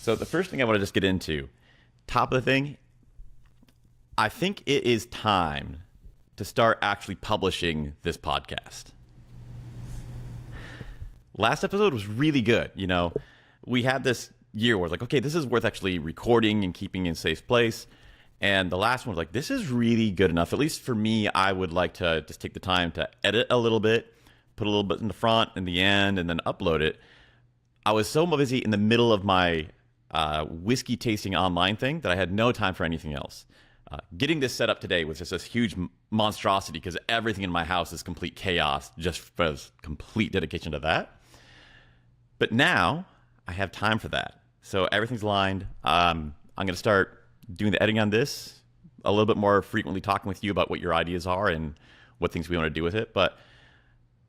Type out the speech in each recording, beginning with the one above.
So the first thing I want to just get into, top of the thing, I think it is time to start actually publishing this podcast. Last episode was really good. You know, we had this year where it's like, okay, this is worth actually recording and keeping in a safe place. And the last one was like, this is really good enough. At least for me, I would like to just take the time to edit a little bit, put a little bit in the front and the end, and then upload it. I was so busy in the middle of my whiskey tasting online thing that I had no time for anything else. Getting this set up today was just this huge monstrosity because everything in my house is complete chaos, just for complete dedication to that. But now I have time for that. So everything's lined. I'm going to start doing the editing on this, a little bit more frequently talking with you about what your ideas are and what things we want to do with it. But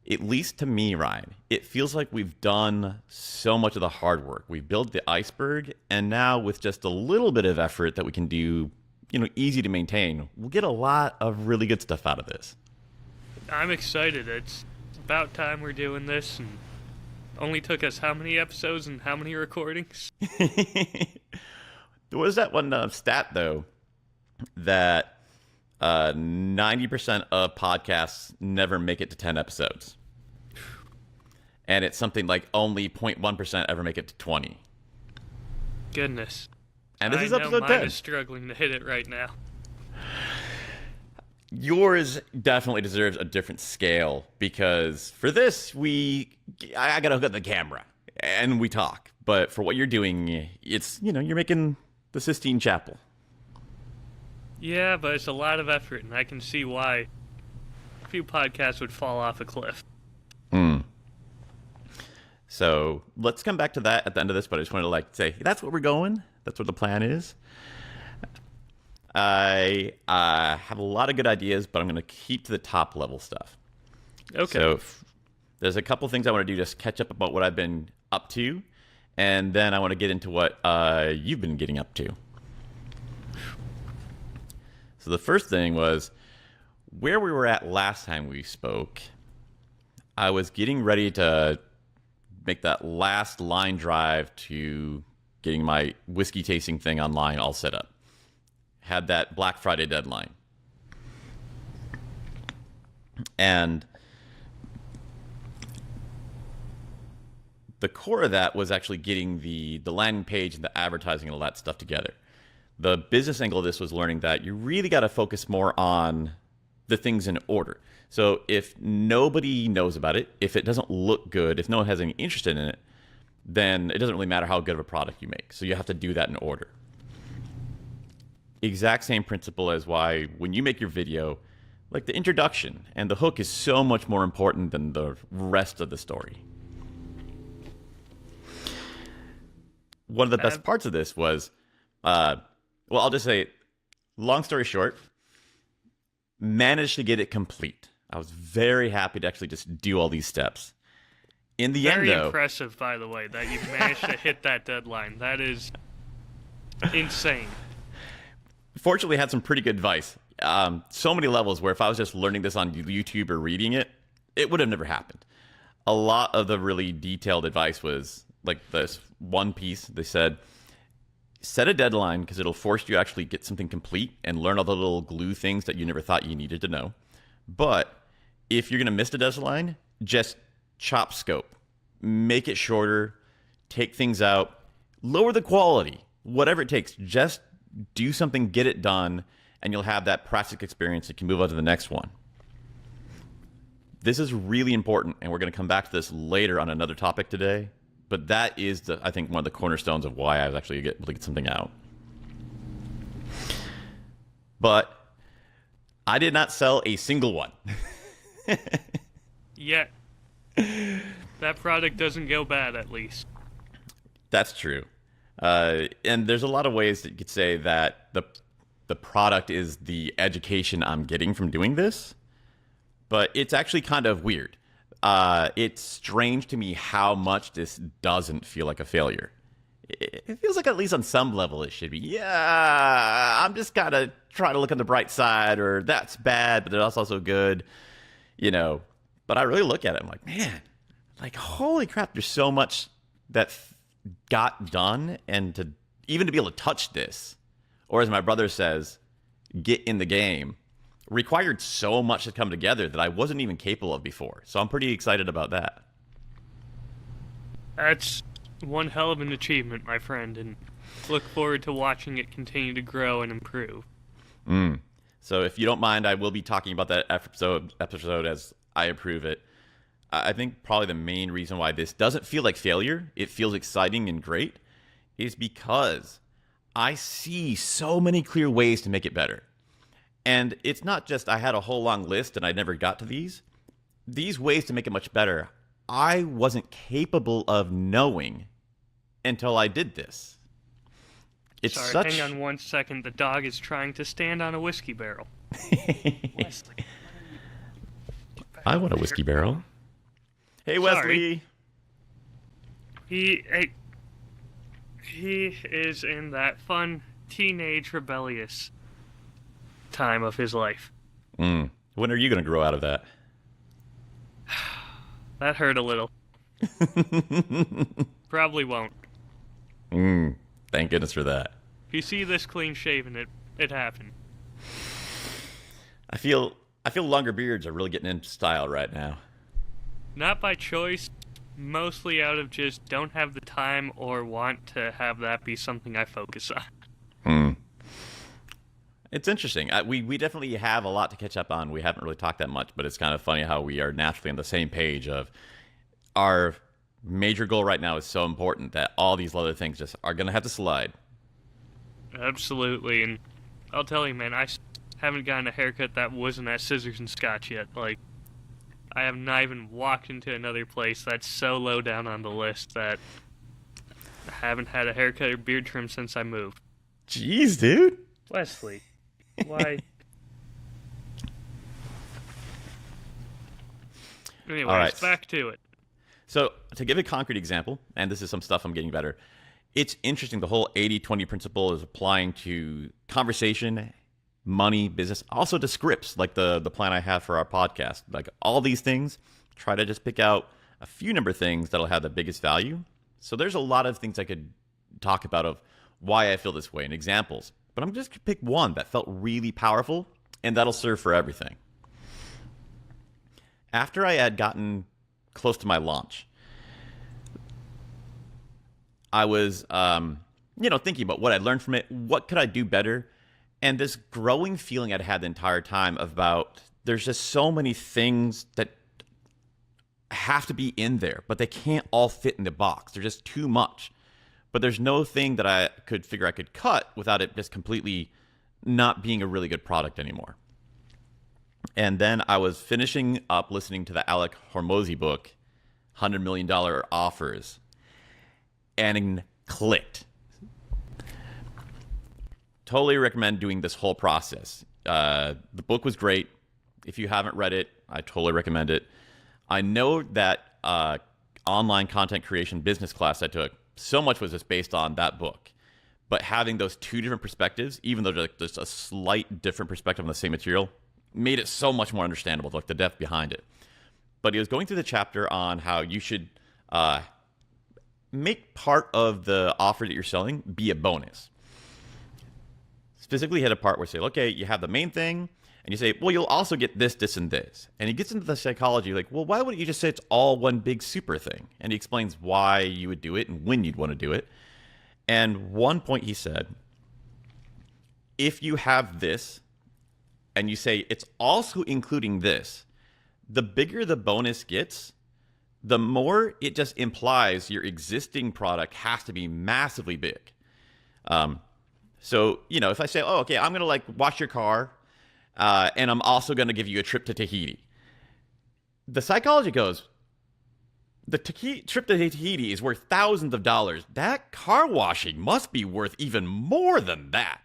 at least to me, Ryan, it feels like we've done so much of the hard work. We've built the iceberg, and now with just a little bit of effort that we can do, you know, easy to maintain, we'll get a lot of really good stuff out of this. I'm excited. It's about time we're doing this, and only took us how many episodes and how many recordings? There was that one stat, though, that 90% of podcasts never make it to 10 episodes. And it's something like only 0.1% ever make it to 20. Goodness. And this is I episode know 10. mine is struggling to hit it right now. Yours definitely deserves a different scale because for this, I got to hook up the camera and we talk. But for what you're doing, it's, you know, you're making the Sistine Chapel. Yeah, but it's a lot of effort, and I can see why a few podcasts would fall off a cliff. So let's come back to that at the end of this, but I just wanted to say, that's where we're going. That's what the plan is. I have a lot of good ideas, but I'm going to keep to the top level stuff. Okay. So there's a couple things I want to do, just catch up about what I've been up to, and then I want to get into what you've been getting up to. So the first thing was where we were at last time we spoke. I was getting ready to make that last line drive to getting my whiskey tasting thing online all set up. Had that Black Friday deadline. And the core of that was actually getting the landing page and the advertising and all that stuff together. The business angle of this was learning that you really got to focus more on the things in order. So if nobody knows about it, if it doesn't look good, if no one has any interest in it, then it doesn't really matter how good of a product you make. So you have to do that in order. Exact same principle as why when you make your video, like the introduction and the hook is so much more important than the rest of the story. One of the best parts of this was, well, I'll just say, long story short, managed to get it complete. I was very happy to actually just do all these steps. In the end, though... Very impressive, by the way, that you've managed to hit that deadline. That is insane. Fortunately, I had some pretty good advice. So many levels where if I was just learning this on YouTube or reading it, it would have never happened. A lot of the really detailed advice was like this one piece. They said, set a deadline because it'll force you to actually get something complete and learn all the little glue things that you never thought you needed to know. But if you're going to miss the deadline, just chop scope. Make it shorter. Take things out. Lower the quality. Whatever it takes. Just do something, get it done, and you'll have that practical experience that can move on to the next one. This is really important, and we're going to come back to this later on another topic today. But that is, I think, one of the cornerstones of why I was actually able to get something out. But I did not sell a single one. Yet. That product doesn't go bad, at least. That's true. And there's a lot of ways that you could say that the product is the education I'm getting from doing this. But it's actually kind of weird. It's strange to me how much this doesn't feel like a failure. It feels like at least on some level it should be. Yeah, I'm just gotta try to look on the bright side, or that's bad, but that's also good, you know. But I really look at it, I'm like, man, like holy crap, there's so much that got done, and to even to be able to touch this, or as my brother says, get in the game, required so much to come together that I wasn't even capable of before. So I'm pretty excited about that. That's one hell of an achievement, my friend, and look forward to watching it continue to grow and improve. So if you don't mind, I will be talking about that episode as I approve it. I think probably the main reason why this doesn't feel like failure, it feels exciting and great, is because I see so many clear ways to make it better. And it's not just I had a whole long list and I never got to these. These ways to make it much better, I wasn't capable of knowing until I did this. Sorry, hang on 1 second. The dog is trying to stand on a whiskey barrel. Wesley. I want a whiskey barrel. Hey, Wesley. He is in that fun, teenage, rebellious time of his life. When are you going to grow out of that? That hurt a little. Probably won't. Thank goodness for that. If you see this clean shaven, it happened. I feel longer beards are really getting into style right now. Not by choice, mostly out of just don't have the time or want to have that be something I focus on. It's interesting. We definitely have a lot to catch up on. We haven't really talked that much, but it's kind of funny how we are naturally on the same page of our major goal right now is so important that all these other things just are going to have to slide. Absolutely, and I'll tell you, man, I haven't gotten a haircut that wasn't at Scissors and Scotch yet. Like, I have not even walked into another place that's so low down on the list that I haven't had a haircut or beard trim since I moved. Jeez, dude. Wesley, why? Anyways, all right. Back to it. So, to give a concrete example, and this is some stuff I'm getting better, it's interesting the whole 80-20 principle is applying to conversation, money, business, also to scripts, like the plan I have for our podcast. Like all these things, try to just pick out a few number of things that'll have the biggest value. So there's a lot of things I could talk about of why I feel this way and examples. But I'm just going to pick one that felt really powerful, and that'll serve for everything. After I had gotten close to my launch, I was, thinking about what I learned from it, what could I do better, and this growing feeling I'd had the entire time about there's just so many things that have to be in there, but they can't all fit in the box. They're just too much. But there's no thing that I could figure I could cut without it just completely not being a really good product anymore. And then I was finishing up listening to the Alex Hormozis book, $100 Million Offers, and it clicked. Totally recommend doing this whole process. The book was great. If you haven't read it, I totally recommend it. I know that online content creation business class I took, so much was just based on that book. But having those two different perspectives, even though there's just a slight different perspective on the same material, made it so much more understandable, like the depth behind it. But he was going through the chapter on how you should make part of the offer that you're selling be a bonus. Specifically, he had a part where you say, okay, you have the main thing, and you say, well, you'll also get this, this, and this. And he gets into the psychology, like, well, why wouldn't you just say it's all one big super thing? And he explains why you would do it and when you'd want to do it. And one point he said, if you have this, and you say it's also including this, the bigger the bonus gets, the more it just implies your existing product has to be massively big. So, if I say, oh, okay, I'm going to wash your car, and I'm also going to give you a trip to Tahiti. The psychology goes, the trip to Tahiti is worth thousands of dollars. That car washing must be worth even more than that.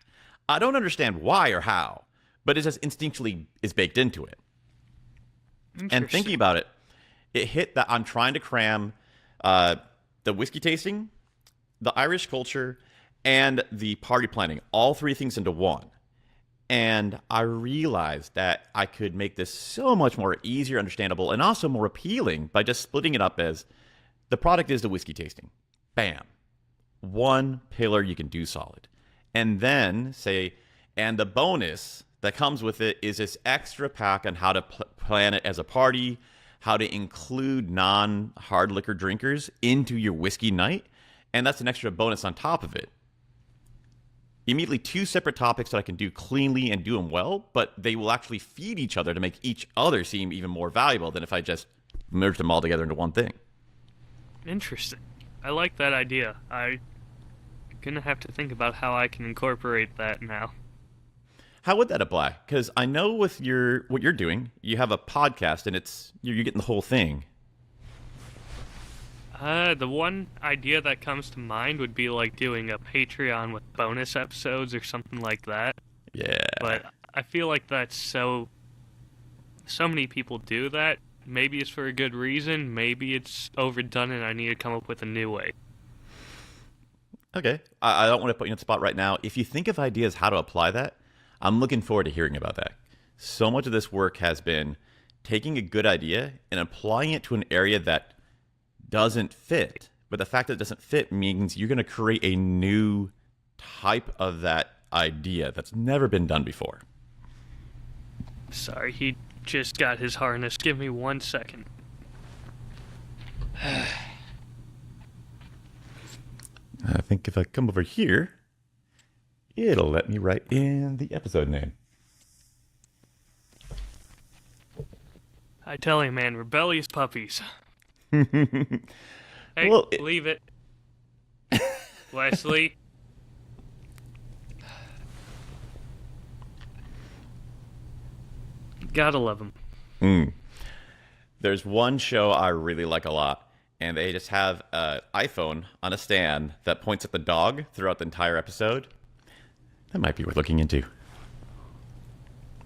I don't understand why or how, but it just instinctually is baked into it. And thinking about it, it hit that I'm trying to cram the whiskey tasting, the Irish culture, and the party planning, all three things into one. And I realized that I could make this so much more easier, understandable, and also more appealing by just splitting it up as the product is the whiskey tasting. Bam. one pillar you can do solid. And then say, and the bonus that comes with it is this extra pack on how to plan it as a party, how to include non-hard liquor drinkers into your whiskey night. And that's an extra bonus on top of it. Immediately two separate topics that I can do cleanly and do them well, but they will actually feed each other to make each other seem even more valuable than if I just merged them all together into one thing. Interesting. I like that idea. I'm gonna have to think about how I can incorporate that now. How would that apply? Because I know with what you're doing, you have a podcast and you're getting the whole thing. The one idea that comes to mind would be like doing a Patreon with bonus episodes or something like that. Yeah. But I feel like that's so many people do that. Maybe it's for a good reason. Maybe it's overdone and I need to come up with a new way. Okay. I don't want to put you on the spot right now. If you think of ideas how to apply that, I'm looking forward to hearing about that. So much of this work has been taking a good idea and applying it to an area that doesn't fit. But the fact that it doesn't fit means you're going to create a new type of that idea that's never been done before. Sorry, he just got his harness. Give me 1 second. I think if I come over here, it'll let me write in the episode name. I tell you, man, rebellious puppies. Hey, Well, leave it. Wesley. Gotta love him. There's one show I really like a lot, and they just have an iPhone on a stand that points at the dog throughout the entire episode. That might be worth looking into.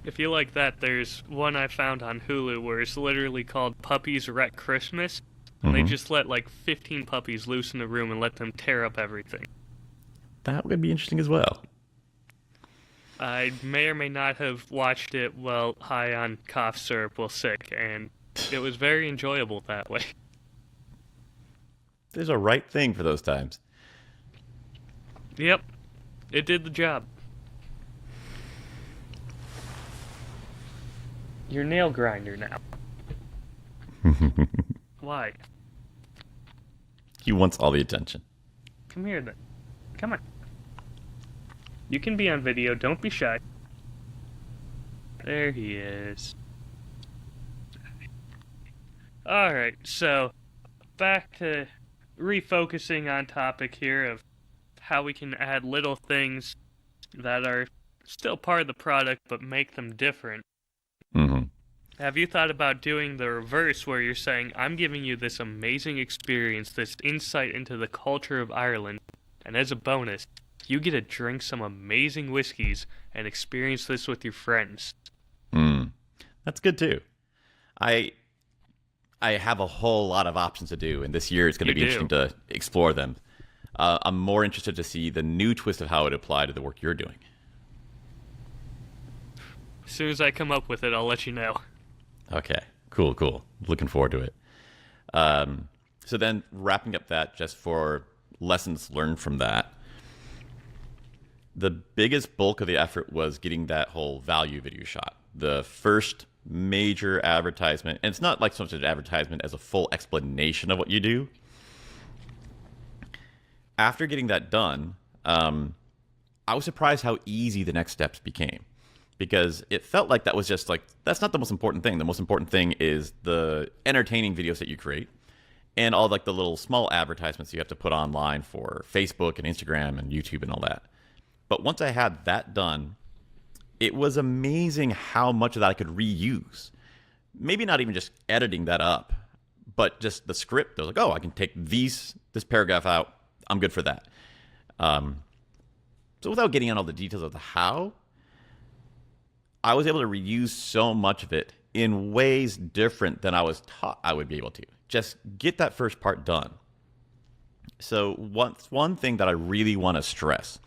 If you like that, there's one I found on Hulu where it's literally called Puppies Wreck Christmas, and they just let like 15 puppies loose in the room and let them tear up everything. That would be interesting as well. I may or may not have watched it while high on cough syrup while sick, and it was very enjoyable that way. There's a right thing for those times. Yep, it did the job. Your nail grinder now. Why? He wants all the attention. Come here then. Come on. You can be on video, don't be shy. There he is. Alright, so back to refocusing on topic here of how we can add little things that are still part of the product but make them different. Have you thought about doing the reverse where you're saying, I'm giving you this amazing experience, this insight into the culture of Ireland, and as a bonus, you get to drink some amazing whiskeys and experience this with your friends? That's good too. I have a whole lot of options to do, and this year it's going to be interesting to explore them. I'm more interested to see the new twist of how it would apply to the work you're doing. As soon as I come up with it, I'll let you know. Okay, cool. Looking forward to it. So then wrapping up that just for lessons learned from that, the biggest bulk of the effort was getting that whole value video shot. The first major advertisement, and it's not like so much an advertisement as a full explanation of what you do. After getting that done, I was surprised how easy the next steps became. Because it felt like that was just like, that's not the most important thing. The most important thing is the entertaining videos that you create and all like the little small advertisements you have to put online for Facebook and Instagram and YouTube and all that. But once I had that done, it was amazing how much of that I could reuse. Maybe not even just editing that up, but just the script. I was like, oh, I can take this paragraph out. I'm good for that. So without getting on all the details of the how, I was able to reuse so much of it in ways different than I was taught I would be able to. Just get that first part done. So one thing that I really want to stress,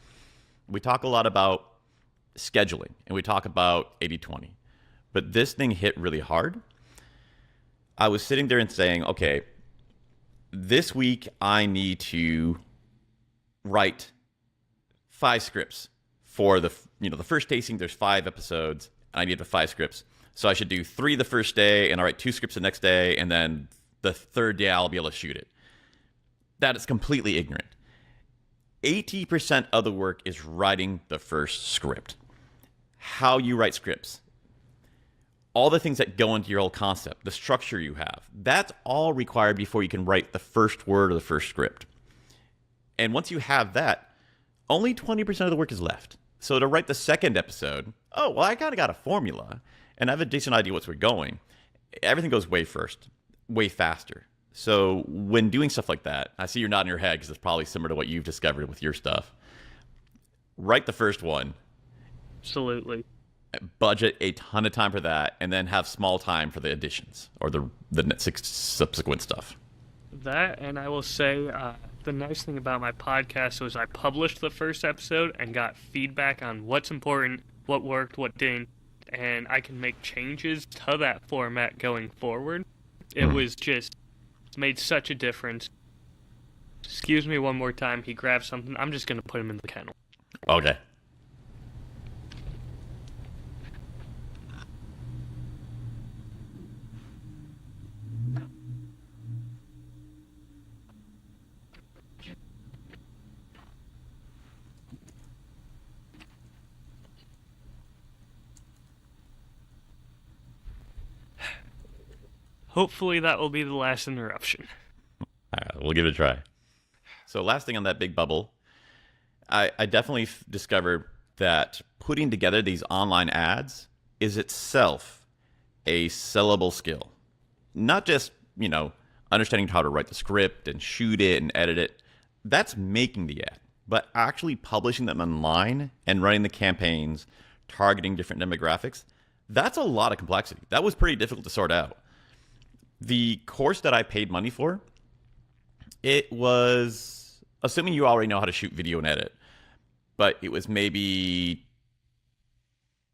we talk a lot about scheduling and we talk about 80-20, but this thing hit really hard. I was sitting there and saying, okay, this week I need to write 5 scripts for the first tasting. There's 5 episodes, and I need the 5 scripts. So I should do 3 the first day, and I'll write 2 scripts the next day, and then the third day I'll be able to shoot it. That is completely ignorant. 80% of the work is writing the first script. How you write scripts, all the things that go into your whole concept, the structure you have, that's all required before you can write the first word or the first script. And once you have that, only 20% of the work is left. So to write the second episode, oh, well, I kind of got a formula, and I have a decent idea what's we're going. Everything goes way faster. So when doing stuff like that, I see you're nodding your head because it's probably similar to what you've discovered with your stuff. Write the first one. Absolutely. Budget a ton of time for that, and then have small time for the additions or the subsequent stuff. That, and I will say, the nice thing about my podcast was I published the first episode and got feedback on what's important, what worked, what didn't, and I can make changes to that format going forward. It was just made such a difference. Excuse me one more time. He grabbed something. I'm just going to put him in the kennel. Okay. Hopefully that will be the last interruption. All right, we'll give it a try. So last thing on that big bubble, I definitely discovered that putting together these online ads is itself a sellable skill. Not just, understanding how to write the script and shoot it and edit it. That's making the ad. But actually publishing them online and running the campaigns, targeting different demographics, that's a lot of complexity. That was pretty difficult to sort out. The course that I paid money for, it was, assuming you already know how to shoot video and edit, but it was maybe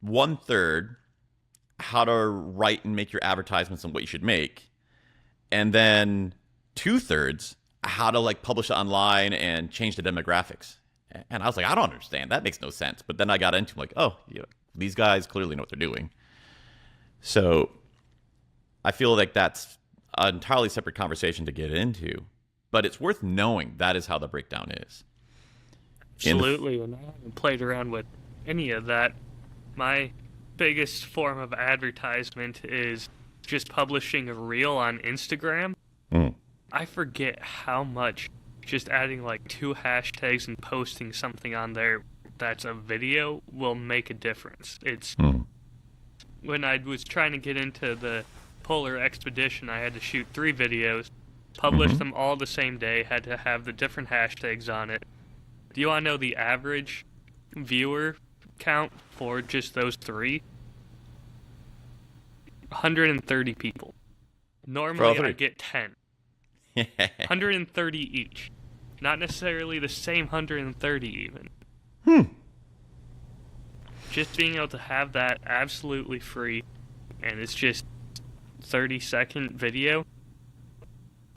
1/3 how to write and make your advertisements and what you should make, and then 2/3 how to publish it online and change the demographics. And I was like, I don't understand. That makes no sense. But then I got into these guys clearly know what they're doing. So I feel like that's an entirely separate conversation to get into, but it's worth knowing that is how the breakdown is. Absolutely, and I haven't played around with any of that. My biggest form of advertisement is just publishing a reel on Instagram. I forget how much just adding 2 hashtags and posting something on there that's a video will make a difference. It's when I was trying to get into the Polar Expedition, I had to shoot 3 videos, publish them all the same day, had to have the different hashtags on it. Do you want to know the average viewer count for just those 3? 130 people. Normally I get 10. 130 each. Not necessarily the same 130 even. Just being able to have that absolutely free, and it's just 30-second video.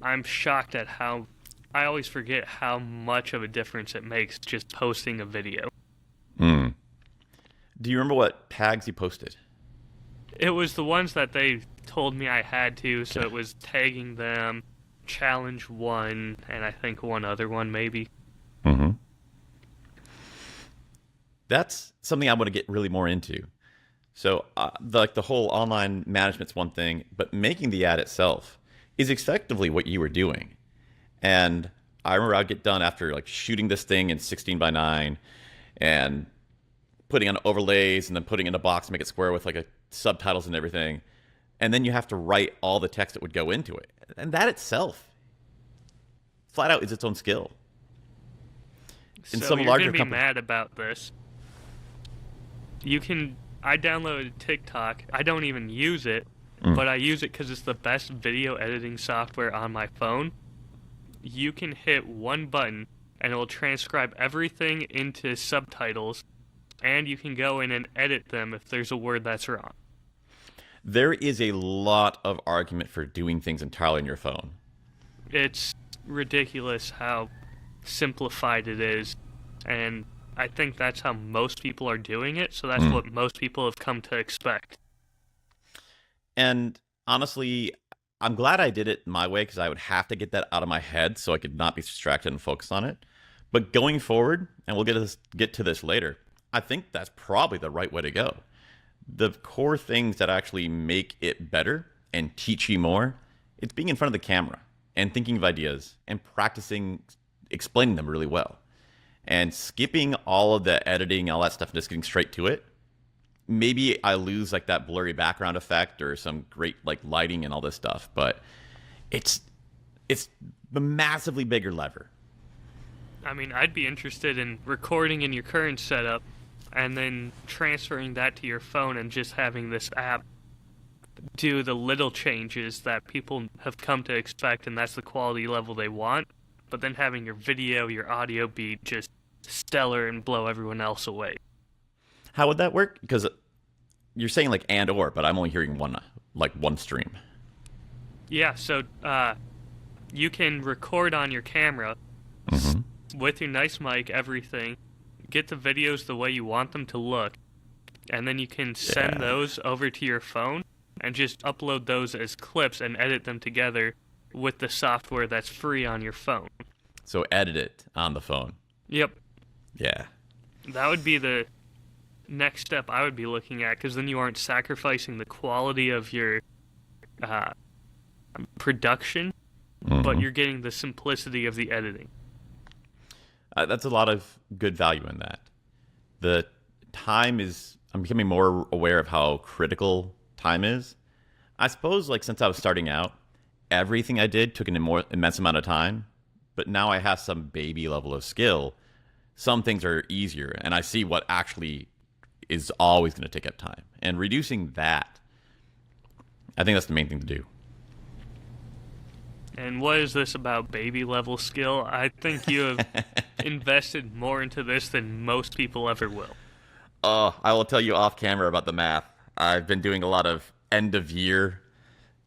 I'm shocked at how I always forget how much of a difference it makes just posting a video. Do you remember what tags you posted? It was the ones that they told me I had to, so it was tagging them, challenge 1, and I think one other one maybe. That's something I want to get really more into. So the whole online management's one thing, but making the ad itself is effectively what you were doing. And I remember I'd get done after shooting this thing in 16:9 and putting on overlays and then putting in a box to make it square with subtitles and everything. And then you have to write all the text that would go into it. And that itself, flat out, is its own skill. In some larger companies, be mad about this. I downloaded TikTok. I don't even use it, but I use it because it's the best video editing software on my phone. You can hit one button, and it will transcribe everything into subtitles, and you can go in and edit them if there's a word that's wrong. There is a lot of argument for doing things entirely on your phone. It's ridiculous how simplified it is, and I think that's how most people are doing it, so that's what most people have come to expect. And honestly, I'm glad I did it my way because I would have to get that out of my head so I could not be distracted and focus on it. But going forward, and we'll get to this later, I think that's probably the right way to go. The core things that actually make it better and teach you more, it's being in front of the camera and thinking of ideas and practicing explaining them really well. And skipping all of the editing, all that stuff, and just getting straight to it, maybe I lose like that blurry background effect or some great like lighting and all this stuff. But it's the massively bigger lever. I mean, I'd be interested in recording in your current setup and then transferring that to your phone and just having this app do the little changes that people have come to expect, and that's the quality level they want, but then having your video, your audio be just stellar and blow everyone else away. How would that work? Because you're saying like and or, but I'm only hearing one stream. Yeah, so you can record on your camera with your nice mic, everything, get the videos the way you want them to look, and then you can send those over to your phone and just upload those as clips and edit them together with the software that's free on your phone. So edit it on the phone. Yep. Yeah. That would be the next step I would be looking at, because then you aren't sacrificing the quality of your production, but you're getting the simplicity of the editing. That's a lot of good value in that. The time is, I'm becoming more aware of how critical time is. I suppose like since I was starting out, everything I did took an immense amount of time, but now I have some baby level of skill. Some things are easier, and I see what actually is always going to take up time. And reducing that, I think that's the main thing to do. And what is this about baby level skill? I think you have invested more into this than most people ever will. I will tell you off camera about the math. I've been doing a lot of end of year,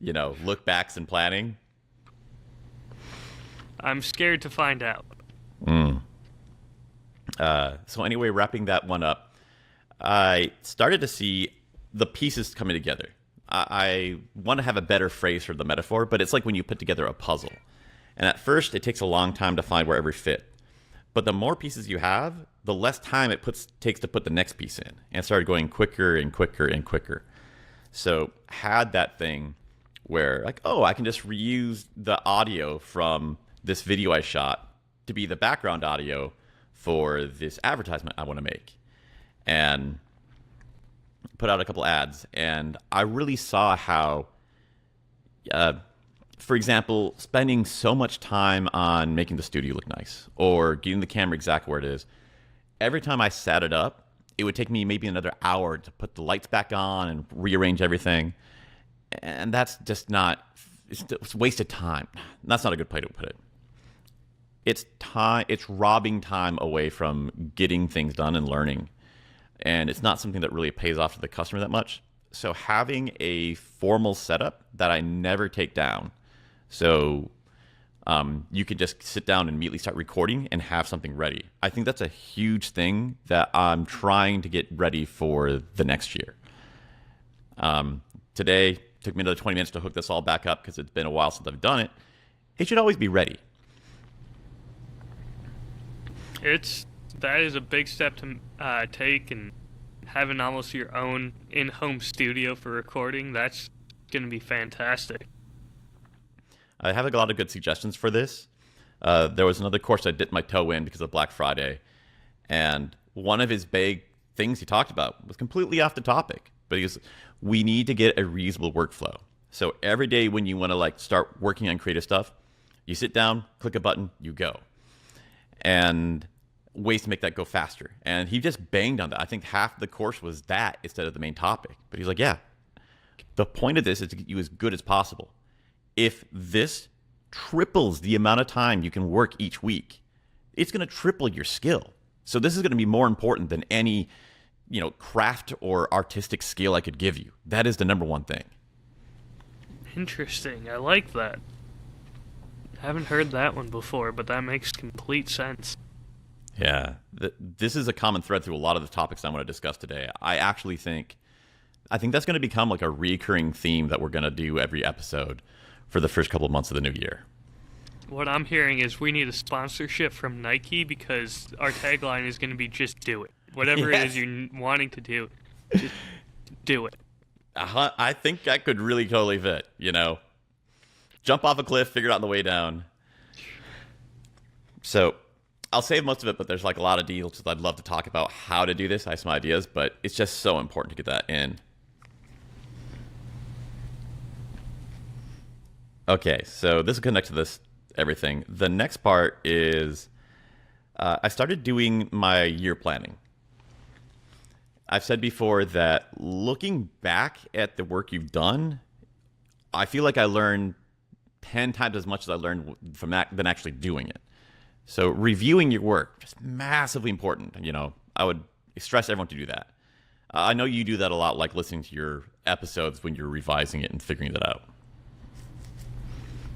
look backs and planning. I'm scared to find out. So anyway, wrapping that one up, I started to see the pieces coming together. I want to have a better phrase for the metaphor, but it's like when you put together a puzzle. And at first, it takes a long time to find where every fit. But the more pieces you have, the less time it takes to put the next piece in. And it started going quicker and quicker and quicker. So had that thing where like, I can just reuse the audio from this video I shot to be the background audio for this advertisement I want to make. And put out a couple ads, and I really saw how, for example, spending so much time on making the studio look nice or getting the camera exactly where it is, every time I set it up, it would take me maybe another hour to put the lights back on and rearrange everything. And that's just it's wasted time. That's not a good way to put it. It's robbing time away from getting things done and learning. And it's not something that really pays off to the customer that much. So having a formal setup that I never take down, so you can just sit down and immediately start recording and have something ready. I think that's a huge thing that I'm trying to get ready for the next year. Today, took me another 20 minutes to hook this all back up because it's been a while since I've done it. It should always be ready. That is a big step to take, and having almost your own in-home studio for recording, that's going to be fantastic. I have a lot of good suggestions for this. There was another course I dipped my toe in because of Black Friday, and one of his big things he talked about was completely off the topic, but we need to get a reasonable workflow. So every day when you want to start working on creative stuff, you sit down, click a button, you go. And ways to make that go faster. And he just banged on that. I think half the course was that instead of the main topic. But he's like, yeah, the point of this is to get you as good as possible. If this triples the amount of time you can work each week, it's going to triple your skill. So this is going to be more important than any, craft or artistic skill I could give you. That is the number one thing. Interesting. I like that. Haven't heard that one before, but that makes complete sense. Yeah, this is a common thread through a lot of the topics I'm going to discuss today. I think that's going to become like a recurring theme that we're going to do every episode for the first couple of months of the new year. What I'm hearing is we need a sponsorship from Nike because our tagline is going to be just do it. Whatever it is you're wanting to do, just do it. I think that could really totally fit, Jump off a cliff, figure it out on the way down. So I'll save most of it, but there's like a lot of details I'd love to talk about how to do this. I have some ideas, but it's just so important to get that in. Okay, so this will connect to this everything. The next part is I started doing my year planning. I've said before that looking back at the work you've done, I feel like I learned 10 times as much as I learned from that than actually doing it. So reviewing your work, just massively important. I would stress everyone to do that. I know you do that a lot, like listening to your episodes when you're revising it and figuring that out.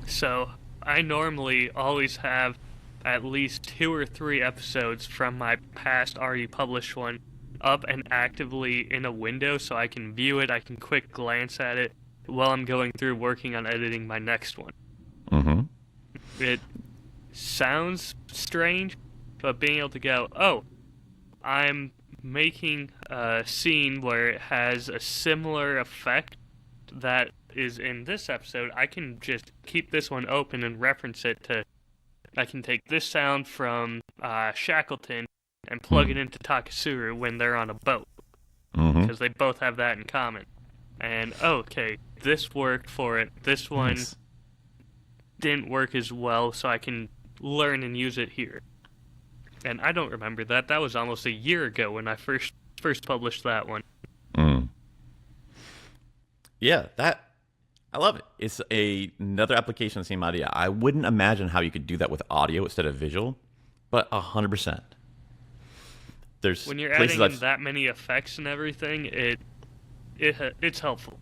So I normally always have at least 2 or 3 episodes from my past already published one up and actively in a window so I can view it, I can quick glance at it while I'm going through working on editing my next one. Mm-hmm. It sounds strange, but being able to go, oh, I'm making a scene where it has a similar effect that is in this episode, I can just keep this one open and reference it to, I can take this sound from Shackleton and plug it into Takasuru when they're on a boat, because they both have that in common. And, okay, this worked for it, this one didn't work as well, so I can learn and use it here. And I don't remember that. That was almost a year ago when I first published that one. Yeah, I love it. It's another application of the same idea. I wouldn't imagine how you could do that with audio instead of visual, but 100%. There's when you're adding in that many effects and everything, it's helpful.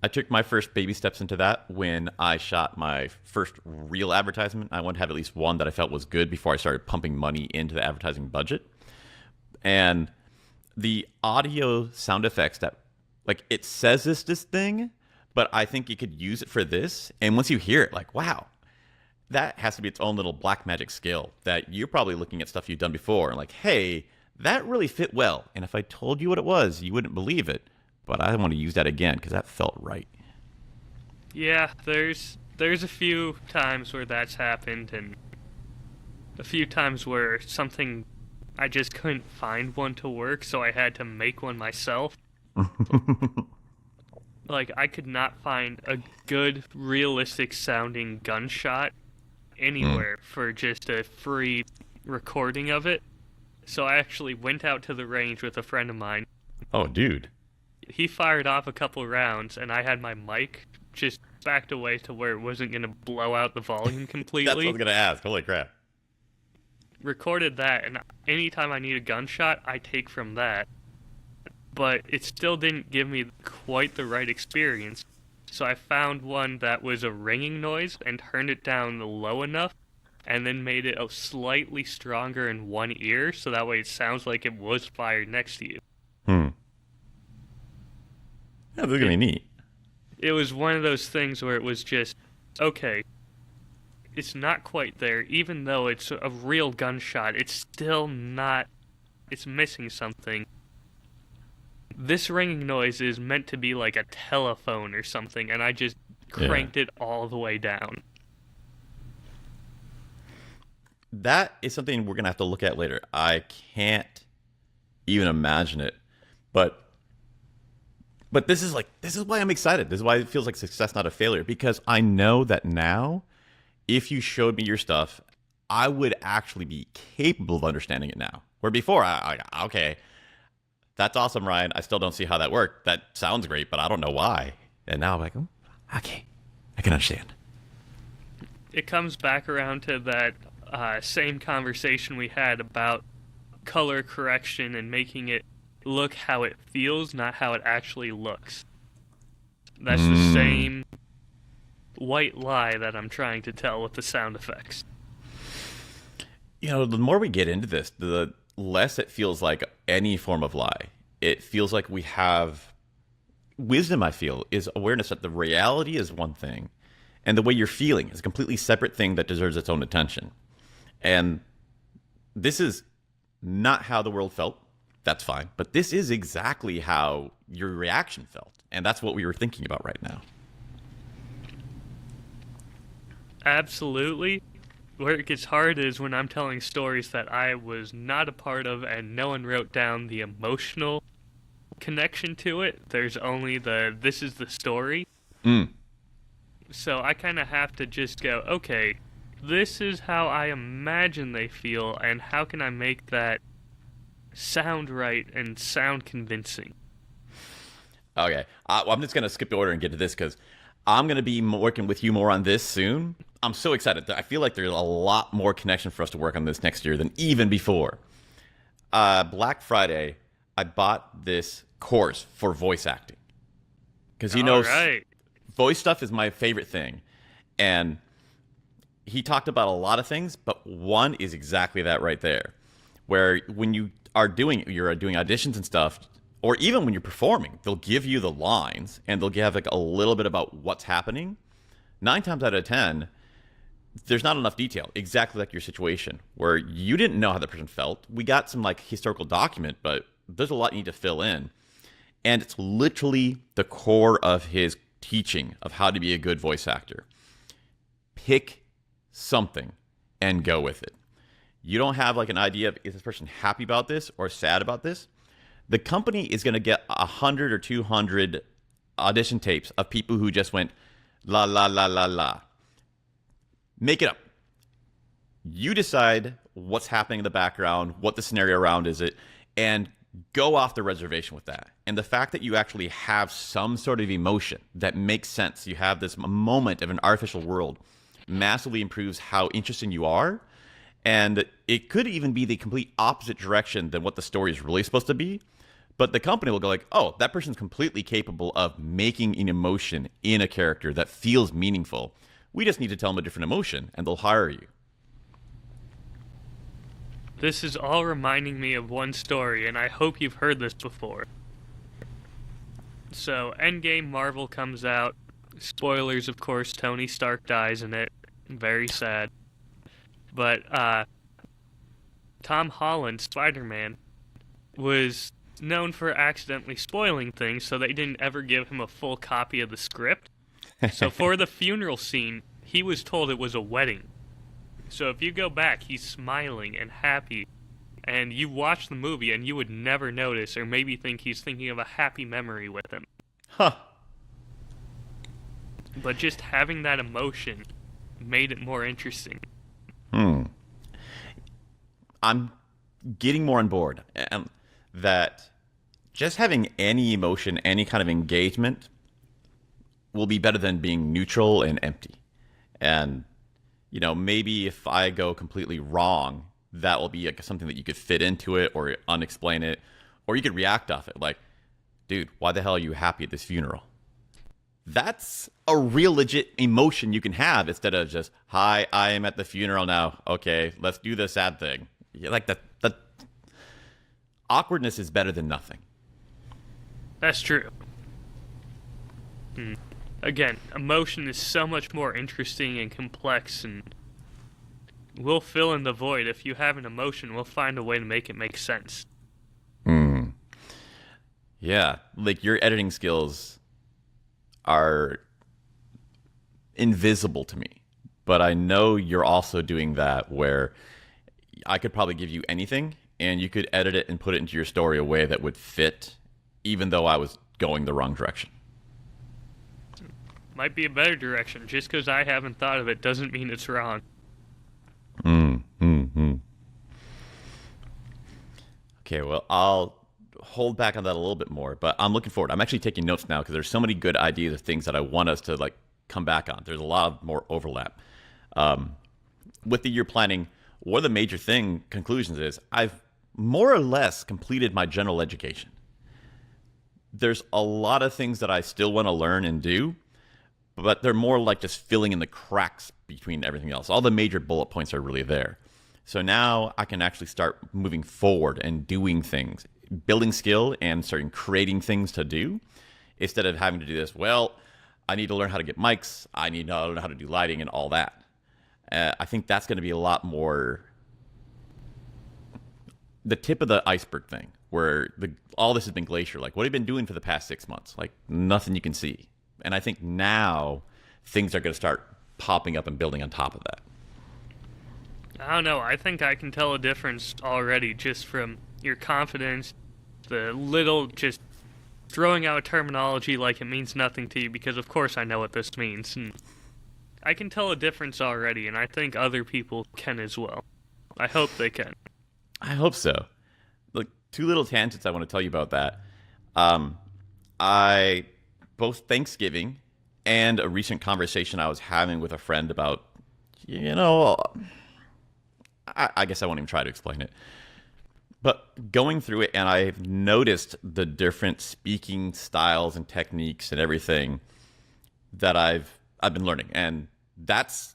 I took my first baby steps into that when I shot my first real advertisement. I wanted to have at least one that I felt was good before I started pumping money into the advertising budget. And the audio sound effects that, like, it says this thing, but I think you could use it for this. And once you hear it, like, wow, that has to be its own little black magic skill that you're probably looking at stuff you've done before and like, hey, that really fit well. And if I told you what it was, you wouldn't believe it. But I want to use that again because that felt right. Yeah, there's a few times where that's happened, and a few times where something, I just couldn't find one to work, so I had to make one myself. Like, I could not find a good, realistic-sounding gunshot anywhere for just a free recording of it. So I actually went out to the range with a friend of mine. Oh, dude. He fired off a couple rounds, and I had my mic just backed away to where it wasn't going to blow out the volume completely. That's what I was going to ask. Holy crap. Recorded that, and anytime I need a gunshot, I take from that. But it still didn't give me quite the right experience. So I found one that was a ringing noise and turned it down low enough, and then made it slightly stronger in one ear, so that way it sounds like it was fired next to you. Yeah, this is going to be neat. It was one of those things where it was just, okay, it's not quite there. Even though it's a real gunshot, it's still not, it's missing something. This ringing noise is meant to be like a telephone or something, and I just cranked it all the way down. That is something we're going to have to look at later. I can't even imagine it. But this is why I'm excited. This is why it feels like success, not a failure. Because I know that now, if you showed me your stuff, I would actually be capable of understanding it now. Where before, okay, that's awesome, Ryan. I still don't see how that worked. That sounds great, but I don't know why. And now I'm like, oh, okay, I can understand. It comes back around to that same conversation we had about color correction and making it look how it feels, not how it actually looks. That's the same white lie that I'm trying to tell with the sound effects. The more we get into this, the less it feels like any form of lie. It feels like we have wisdom, I feel, is awareness that the reality is one thing and the way you're feeling is a completely separate thing that deserves its own attention. And this is not how the world felt. That's fine. But this is exactly how your reaction felt. And that's what we were thinking about right now. Absolutely. Where it gets hard is when I'm telling stories that I was not a part of and no one wrote down the emotional connection to it. There's only this is the story. So I kind of have to just go, okay, this is how I imagine they feel, and how can I make that sound right and sound convincing? Okay. Well, I'm just going to skip the order and get to this because I'm going to be working with you more on this soon. I'm so excited. I feel like there's a lot more connection for us to work on this next year than even before. Black Friday, I bought this course for voice acting. Because, Right. voice stuff is my favorite thing. And he talked about a lot of things, but one is exactly that right there. Where when you're doing auditions and stuff, or even when you're performing, they'll give you the lines and they'll give like a little bit about what's happening. 9 times out of 10, there's not enough detail, exactly like your situation, where you didn't know how the person felt. We got some like historical document, but there's a lot you need to fill in. And it's literally the core of his teaching of how to be a good voice actor. Pick something and go with it. You don't have like an idea of, is this person happy about this or sad about this? The company is going to get 100 or 200 audition tapes of people who just went la la la la la. Make it up. You decide what's happening in the background, what the scenario around is it, and go off the reservation with that. And the fact that you actually have some sort of emotion that makes sense, you have this moment of an artificial world, massively improves how interesting you are. And it could even be the complete opposite direction than what the story is really supposed to be. But the company will go like, oh, that person's completely capable of making an emotion in a character that feels meaningful. We just need to tell them a different emotion, and they'll hire you. This is all reminding me of one story, and I hope you've heard this before. So, Endgame Marvel comes out. Spoilers, of course, Tony Stark dies in it. Very sad. But, Tom Holland, Spider-Man, was known for accidentally spoiling things, so they didn't ever give him a full copy of the script. So for the funeral scene, he was told it was a wedding. So if you go back, he's smiling and happy, and you watch the movie and you would never notice or maybe think he's thinking of a happy memory with him. Huh. But just having that emotion made it more interesting. I'm getting more on board. That just having any emotion, any kind of engagement will be better than being neutral and empty. And, maybe if I go completely wrong, that will be like something that you could fit into it or unexplain it, or you could react off it. Like, dude, why the hell are you happy at this funeral? That's a real legit emotion you can have instead of just, hi, I am at the funeral now. Okay, let's do the sad thing. Like that awkwardness is better than nothing. That's true. Again, emotion is so much more interesting and complex, and we'll fill in the void. If you have an emotion, we'll find a way to make it make sense. Yeah, like your editing skills are invisible to me, but I know you're also doing that where I could probably give you anything and you could edit it and put it into your story a way that would fit, even though I was going the wrong direction. Might be a better direction. Just because I haven't thought of it doesn't mean it's wrong. Okay, well, I'll hold back on that a little bit more, but I'm looking forward. I'm actually taking notes now because there's so many good ideas of things that I want us to come back on. There's a lot of more overlap. With the year planning, one of the major conclusions is I've more or less completed my general education. There's a lot of things that I still want to learn and do, but they're more like just filling in the cracks between everything else. All the major bullet points are really there. So now I can actually start moving forward and doing things, building skill and starting creating things to do instead of having to do this. Well, I need to learn how to get mics. I need to learn how to do lighting and all that. I think that's going to be a lot more the tip of the iceberg thing, where all this has been glacier. Like, what have you been doing for the past 6 months? Like, nothing you can see. And I think now things are going to start popping up and building on top of that. I don't know. I think I can tell a difference already just from your confidence, the little just throwing out terminology like it means nothing to you, because of course I know what this means. And I can tell a difference already, and I think other people can as well. I hope they can. I hope so. Look, two little tangents I want to tell you about that. Both Thanksgiving and a recent conversation I was having with a friend about, I guess I won't even try to explain it. But going through it, and I've noticed the different speaking styles and techniques and everything that I've been learning. And that's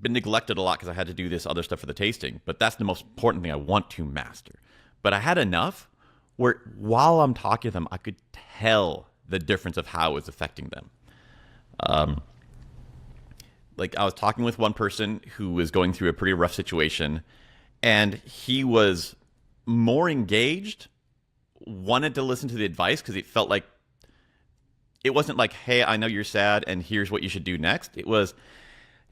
been neglected a lot because I had to do this other stuff for the tasting. But that's the most important thing I want to master. But I had enough where while I'm talking to them, I could tell the difference of how it was affecting them. Like, I was talking with one person who was going through a pretty rough situation, and he was more engaged, wanted to listen to the advice because it felt like it wasn't like, hey, I know you're sad and here's what you should do next. It was,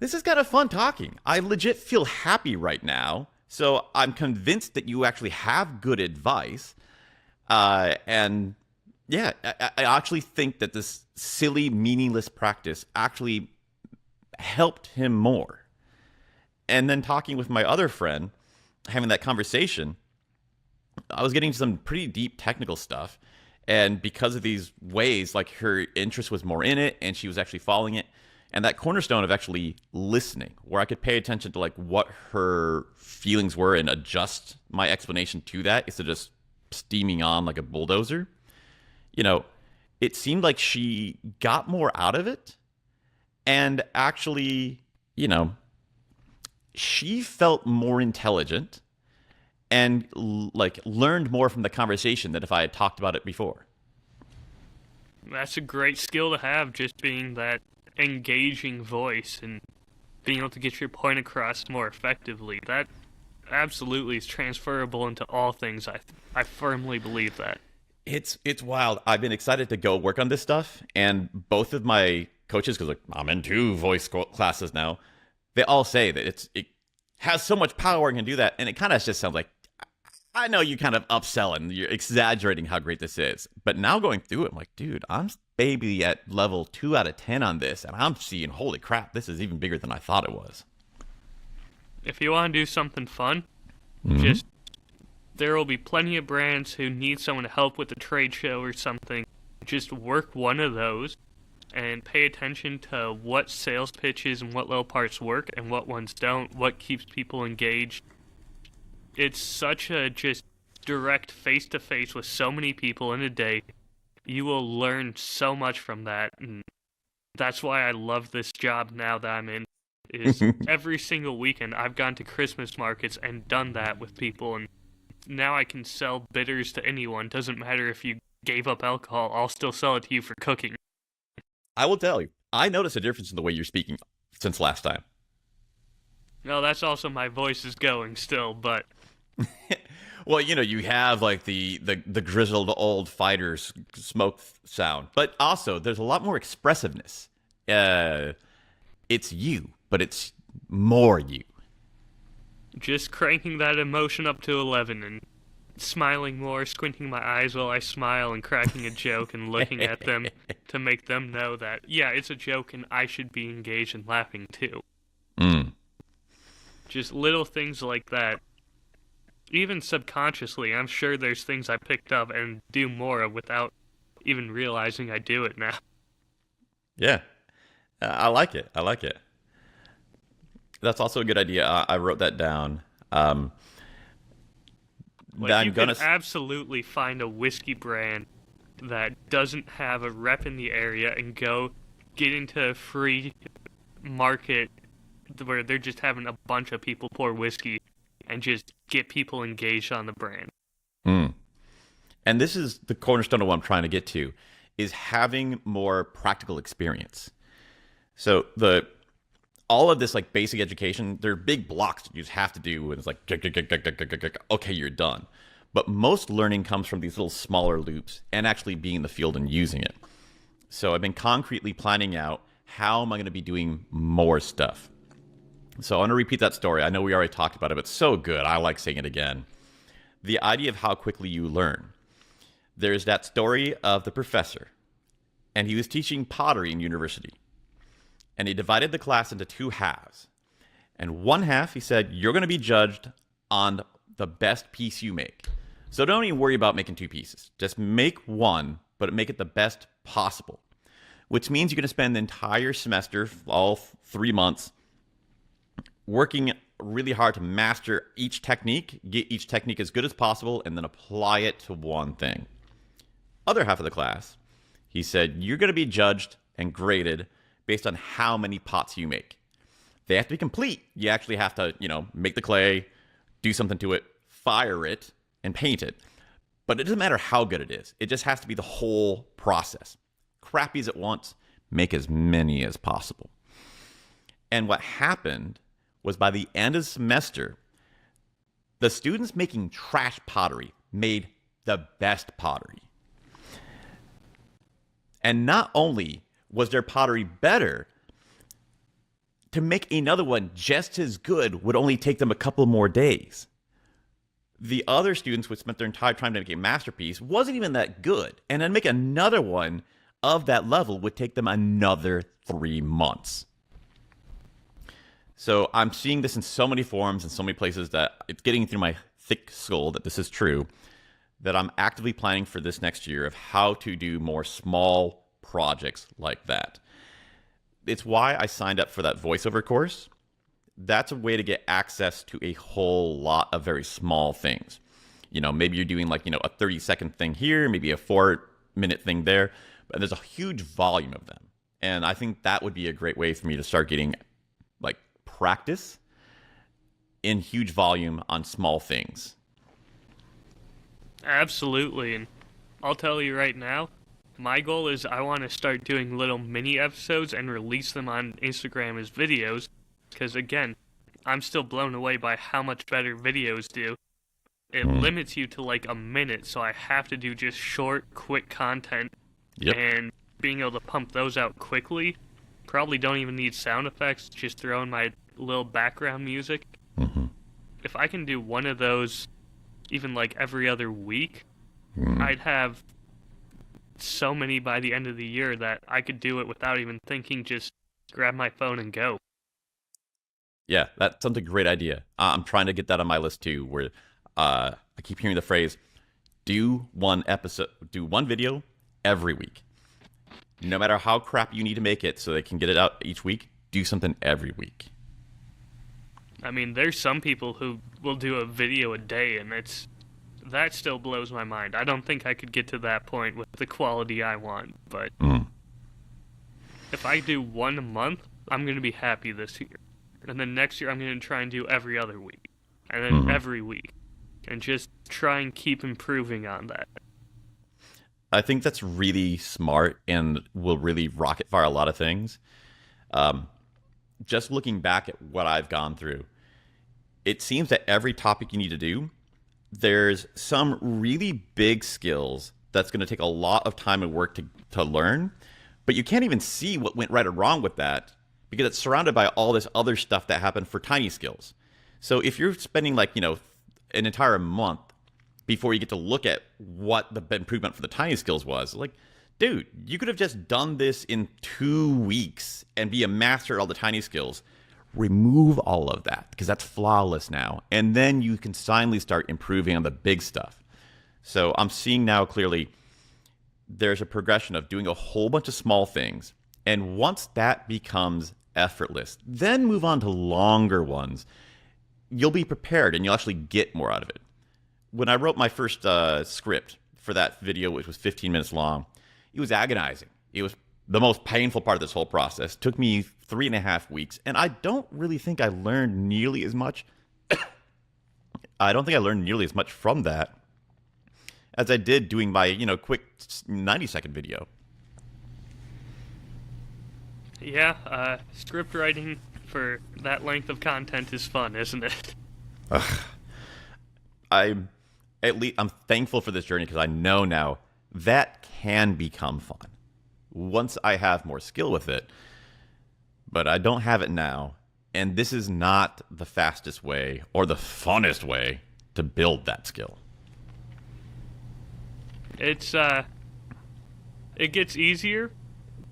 this is kind of fun talking. I legit feel happy right now. So I'm convinced that you actually have good advice. And yeah, I actually think that this silly, meaningless practice actually helped him more. And then talking with my other friend, having that conversation, I was getting some pretty deep technical stuff. And because of these ways, like, her interest was more in it and she was actually following it. And that cornerstone of actually listening, where I could pay attention to like what her feelings were and adjust my explanation to that instead of just steaming on like a bulldozer. It seemed like she got more out of it. And actually, she felt more intelligent and like learned more from the conversation than if I had talked about it before. That's a great skill to have, just being that engaging voice and being able to get your point across more effectively. That absolutely is transferable into all things. I firmly believe that. It's wild. I've been excited to go work on this stuff, and both of my coaches, because like, I'm in 2 voice classes now, they all say that it has so much power and can do that, and it kind of just sounds like, I know you kind of upselling, you're exaggerating how great this is, but now going through it, I'm like, dude, I'm maybe at level 2 out of 10 on this, and I'm seeing, holy crap, this is even bigger than I thought it was. If you want to do something fun, there will be plenty of brands who need someone to help with a trade show or something. Just work one of those and pay attention to what sales pitches and what little parts work and what ones don't, what keeps people engaged. It's such a just direct face-to-face with so many people in a day. You will learn so much from that, and that's why I love this job now that I'm in. Is every single weekend I've gone to Christmas markets and done that with people, and now I can sell bitters to anyone. Doesn't matter if you gave up alcohol, I'll still sell it to you for cooking. I will tell you, I noticed a difference in the way you're speaking since last time. No, that's also my voice is going still, but... Well, you have like the grizzled old fighter's smoke sound, but also there's a lot more expressiveness. It's you, but it's more you. Just cranking that emotion up to 11 and smiling more, squinting my eyes while I smile and cracking a joke and looking at them to make them know that, yeah, it's a joke and I should be engaged and laughing too. Just little things like that. Even subconsciously, I'm sure there's things I picked up and do more of without even realizing I do it now. Yeah, I like it. That's also a good idea. I wrote that down. You can absolutely find a whiskey brand that doesn't have a rep in the area and go get into a free market where they're just having a bunch of people pour whiskey and just get people engaged on the brand. Mm. And this is the cornerstone of what I'm trying to get to, is having more practical experience. So all of this like basic education, they're big blocks that you just have to do, and it's like, okay, you're done. But most learning comes from these little smaller loops and actually being in the field and using it. So I've been concretely planning out how am I going to be doing more stuff. So I want to repeat that story. I know we already talked about it, but it's so good. I like saying it again. The idea of how quickly you learn. There's that story of the professor, and he was teaching pottery in university. And he divided the class into two halves. And one half, he said, you're going to be judged on the best piece you make. So don't even worry about making two pieces. Just make one, but make it the best possible. Which means you're going to spend the entire semester, all 3 months, working really hard to master each technique, get each technique as good as possible, and then apply it to one thing. Other half of the class, he said, you're going to be judged and graded based on how many pots you make. They have to be complete. You actually have to, make the clay, do something to it, fire it, and paint it. But it doesn't matter how good it is. It just has to be the whole process. Crappies at once, make as many as possible. And what happened was by the end of the semester, the students making trash pottery made the best pottery. And not only was their pottery better, to make another one just as good would only take them a couple more days. The other students who spent their entire time to make a masterpiece wasn't even that good. And then make another one of that level would take them another 3 months. So I'm seeing this in so many forums and so many places that it's getting through my thick skull that this is true, that I'm actively planning for this next year of how to do more small projects like that. It's why I signed up for that voiceover course. That's a way to get access to a whole lot of very small things. Maybe you're doing like, a 30-second thing here, maybe a 4-minute thing there, but there's a huge volume of them. And I think that would be a great way for me to start getting like practice in huge volume on small things. Absolutely, and I'll tell you right now, my goal is I want to start doing little mini episodes and release them on Instagram as videos, because again, I'm still blown away by how much better videos do. It limits you to like a minute, so I have to do just short, quick content, and being able to pump those out quickly. Probably don't even need sound effects, just throw in my little background music. If I can do one of those even like every other week, I'd have so many by the end of the year that I could do it without even thinking, just grab my phone and go. Yeah, that sounds like a great idea. I'm trying to get that on my list too, where I keep hearing the phrase, do one video every week. No matter how crap you need to make it so they can get it out each week, do something every week. I mean, there's some people who will do a video a day, and that still blows my mind. I don't think I could get to that point with the quality I want, but if I do one a month, I'm going to be happy this year. And then next year, I'm going to try and do every other week, and then every week, and just try and keep improving on that. I think that's really smart and will really rocket fire a lot of things. Just looking back at what I've gone through, it seems that every topic you need to do, there's some really big skills that's going to take a lot of time and work to learn, but you can't even see what went right or wrong with that because it's surrounded by all this other stuff that happened for tiny skills. So if you're spending like, an entire month before you get to look at what the improvement for the tiny skills was, like, dude, you could have just done this in 2 weeks and be a master at all the tiny skills. Remove all of that because that's flawless now. And then you can finally start improving on the big stuff. So I'm seeing now clearly there's a progression of doing a whole bunch of small things. And once that becomes effortless, then move on to longer ones. You'll be prepared and you'll actually get more out of it. When I wrote my first script for that video, which was 15 minutes long, it was agonizing. It was the most painful part of this whole process. Took me 3.5 weeks, and I don't really think I learned nearly as much. I don't think I learned nearly as much from that as I did doing my, quick 90-second video. Yeah, script writing for that length of content is fun, isn't it? I'm thankful for this journey because I know now that can become fun once I have more skill with it. But I don't have it now, and this is not the fastest way or the funnest way to build that skill. It gets easier,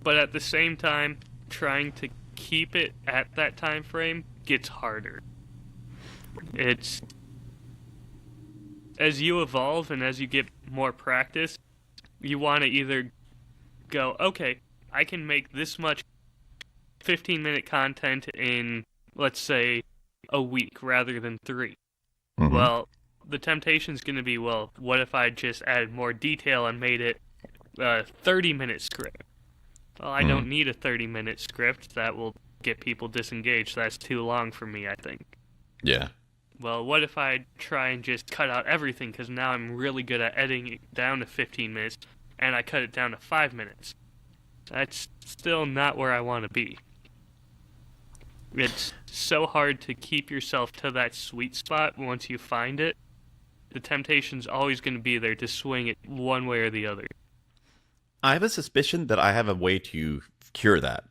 but at the same time, trying to keep it at that time frame gets harder. It's as you evolve and as you get more practice, you want to either go, okay, I can make this much 15-minute content in, let's say, a week rather than 3. Mm-hmm. Well, the temptation's going to be, well, what if I just added more detail and made it a 30-minute script? Well, I don't need a 30-minute script. That will get people disengaged. That's too long for me, I think. Yeah. Well, what if I try and just cut out everything, because now I'm really good at editing it down to 15 minutes, and I cut it down to 5 minutes? That's still not where I want to be. It's so hard to keep yourself to that sweet spot once you find it. The temptation's always going to be there to swing it one way or the other. I have a suspicion that I have a way to cure that.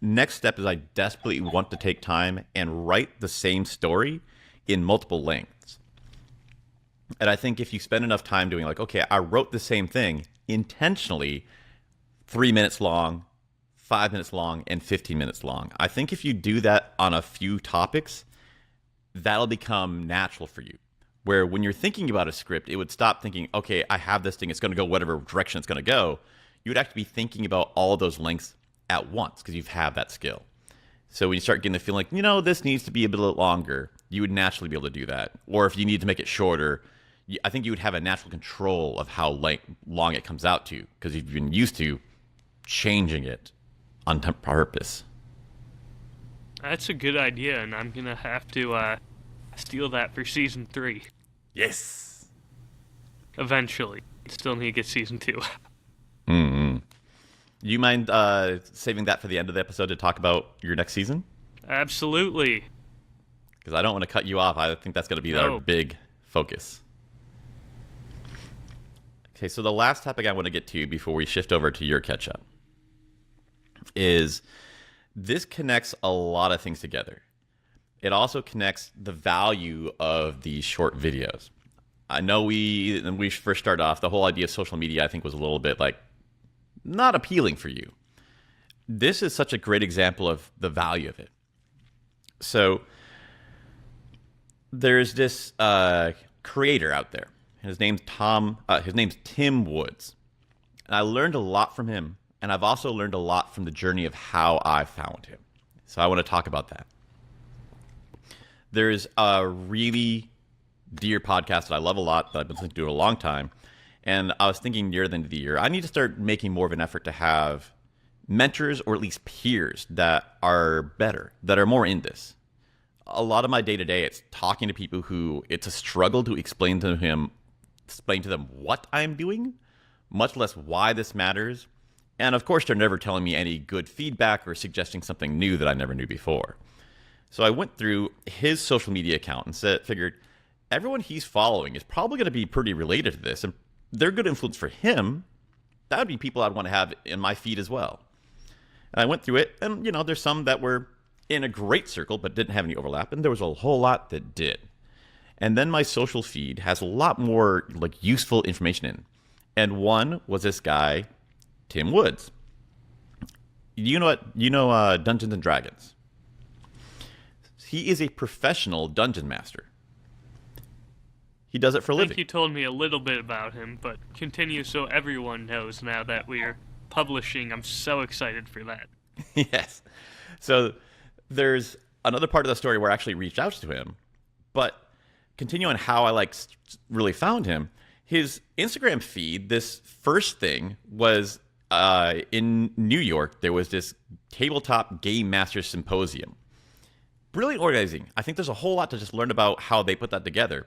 Next step is I desperately want to take time and write the same story in multiple lengths. And I think if you spend enough time doing like, okay, I wrote the same thing intentionally 3 minutes long, 5 minutes long, and 15 minutes long. I think if you do that on a few topics, that'll become natural for you. Where when you're thinking about a script, it would stop thinking, okay, I have this thing, it's going to go whatever direction it's going to go. You would actually be thinking about all those lengths at once because you have that skill. So when you start getting the feeling like, this needs to be a bit longer, you would naturally be able to do that. Or if you need to make it shorter, I think you would have a natural control of how long it comes out to because you've been used to changing it on purpose. That's a good idea, and I'm going to have to steal that for Season 3. Yes! Eventually. Still need to get Season 2. Mm-hmm. Do you mind saving that for the end of the episode to talk about your next season? Absolutely. Because I don't want to cut you off. I think that's going to be our big focus. Okay, so the last topic I want to get to before we shift over to your catch-up is this connects a lot of things together. It also connects the value of these short videos. I know when we first started off, the whole idea of social media, I think, was a little bit like not appealing for you. This is such a great example of the value of it. So there's this creator out there. His name's Timm Woods. And I learned a lot from him, and I've also learned a lot from the journey of how I found him. So I want to talk about that. There's a really dear podcast that I love a lot that I've been listening to a long time. And I was thinking near the end of the year, I need to start making more of an effort to have mentors or at least peers that are better, that are more in this. A lot of my day-to-day, it's talking to people who it's a struggle to explain to them what I'm doing, much less why this matters. And of course, they're never telling me any good feedback or suggesting something new that I never knew before. So I went through his social media account and figured everyone he's following is probably going to be pretty related to this. And they're good influence for him. That would be people I'd want to have in my feed as well. And I went through it, and there's some that were in a great circle but didn't have any overlap, and there was a whole lot that did. And then my social feed has a lot more useful information in. And one was this guy, Timm Woods. You know Dungeons and Dragons. He is a professional dungeon master. He does it for a living. I think you told me a little bit about him, but continue so everyone knows now that we're publishing. I'm so excited for that. Yes. So there's another part of the story where I actually reached out to him, but continue on how I really found him. His Instagram feed, this first thing was in New York. There was this tabletop game master symposium. Brilliant organizing. I think there's a whole lot to just learn about how they put that together.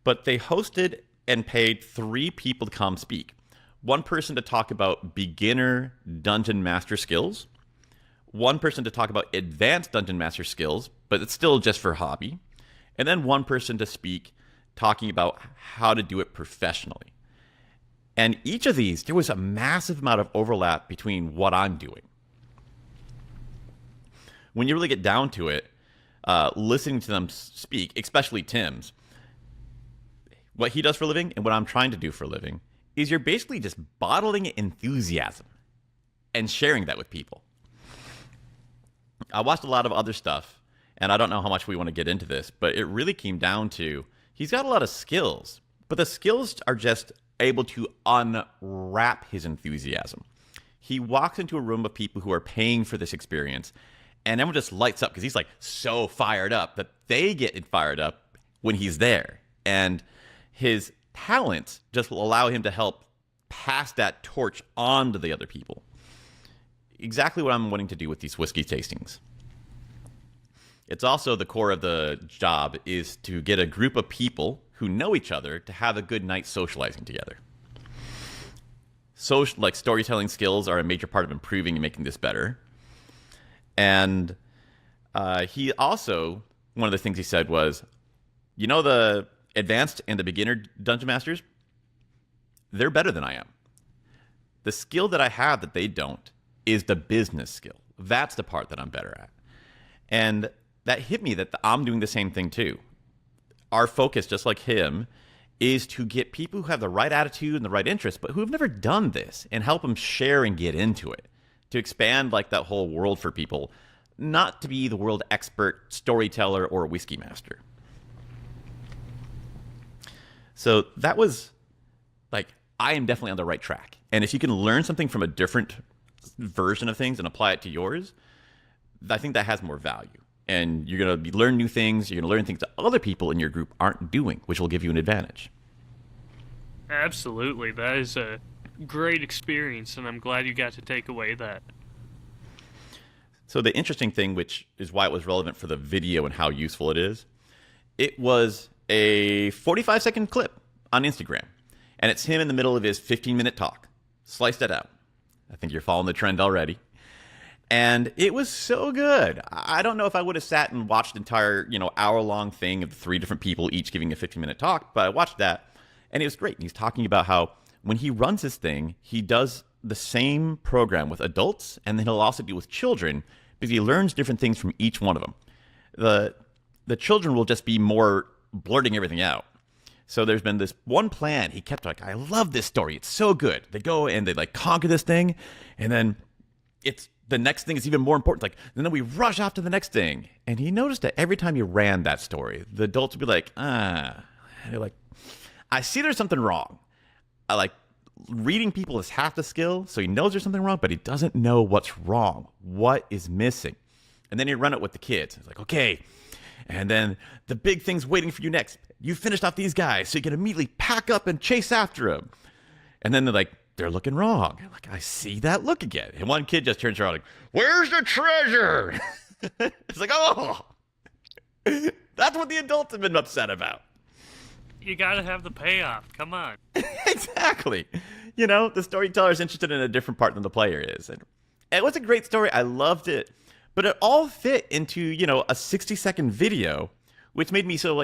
But they hosted and paid 3 people to come speak. One person to talk about beginner dungeon master skills. One person to talk about advanced dungeon master skills, but it's still just for hobby. And then one person to speak talking about how to do it professionally. And each of these, there was a massive amount of overlap between what I'm doing. When you really get down to it, listening to them speak, especially Timm's, what he does for a living and what I'm trying to do for a living is you're basically just bottling enthusiasm and sharing that with people. I watched a lot of other stuff, and I don't know how much we want to get into this, but it really came down to he's got a lot of skills, but the skills are just able to unwrap his enthusiasm. He walks into a room of people who are paying for this experience, and everyone just lights up because he's like so fired up that they get fired up when he's there. And his talents just will allow him to help pass that torch on to the other people. Exactly what I'm wanting to do with these whiskey tastings. It's also the core of the job is to get a group of people who know each other to have a good night socializing together. Like storytelling skills are a major part of improving and making this better. And he also, one of the things he said was, you know, the advanced and the beginner dungeon masters, they're better than I am. The skill that I have that they don't is the business skill. That's the part that I'm better at. And that hit me that I'm doing the same thing too. Our focus, just like him, is to get people who have the right attitude and the right interest, but who have never done this, and help them share and get into it. To expand like that whole world for people, not to be the world expert storyteller or a whiskey master. So that was like, I am definitely on the right track. And if you can learn something from a different version of things and apply it to yours, I think that has more value. And you're going to learn new things. You're going to learn things that other people in your group aren't doing, which will give you an advantage. Absolutely. That is a great experience, and I'm glad you got to take away that. So the interesting thing, which is why it was relevant for the video and how useful it is, it was a 45-second clip on Instagram. And it's him in the middle of his 15-minute talk. Sliced it out. I think you're following the trend already. And it was so good. I don't know if I would have sat and watched the entire, hour-long thing of the 3 different people each giving a 15-minute talk, but I watched that, and it was great. And he's talking about how when he runs his thing, he does the same program with adults, and then he'll also do with children, because he learns different things from each one of them. The children will just be more blurting everything out. So there's been this one plan. He kept like, I love this story. It's so good. They go and they like conquer this thing, and then the next thing is even more important. And then we rush off to the next thing. And he noticed that every time he ran that story, the adults would be like, they're like, I see there's something wrong. I like reading people is half the skill. So he knows there's something wrong, but he doesn't know what's wrong. What is missing? And then he'd run it with the kids. It's like, okay. And then the big thing's waiting for you next. You finished off these guys, so you can immediately pack up and chase after them. And then they're looking wrong. Like, I see that look again. And one kid just turns around like, where's the treasure? It's like, oh, that's what the adults have been upset about. You gotta have the payoff. Come on. Exactly. The storyteller's interested in a different part than the player is. And it was a great story. I loved it. But it all fit into, a 60-second video, which made me so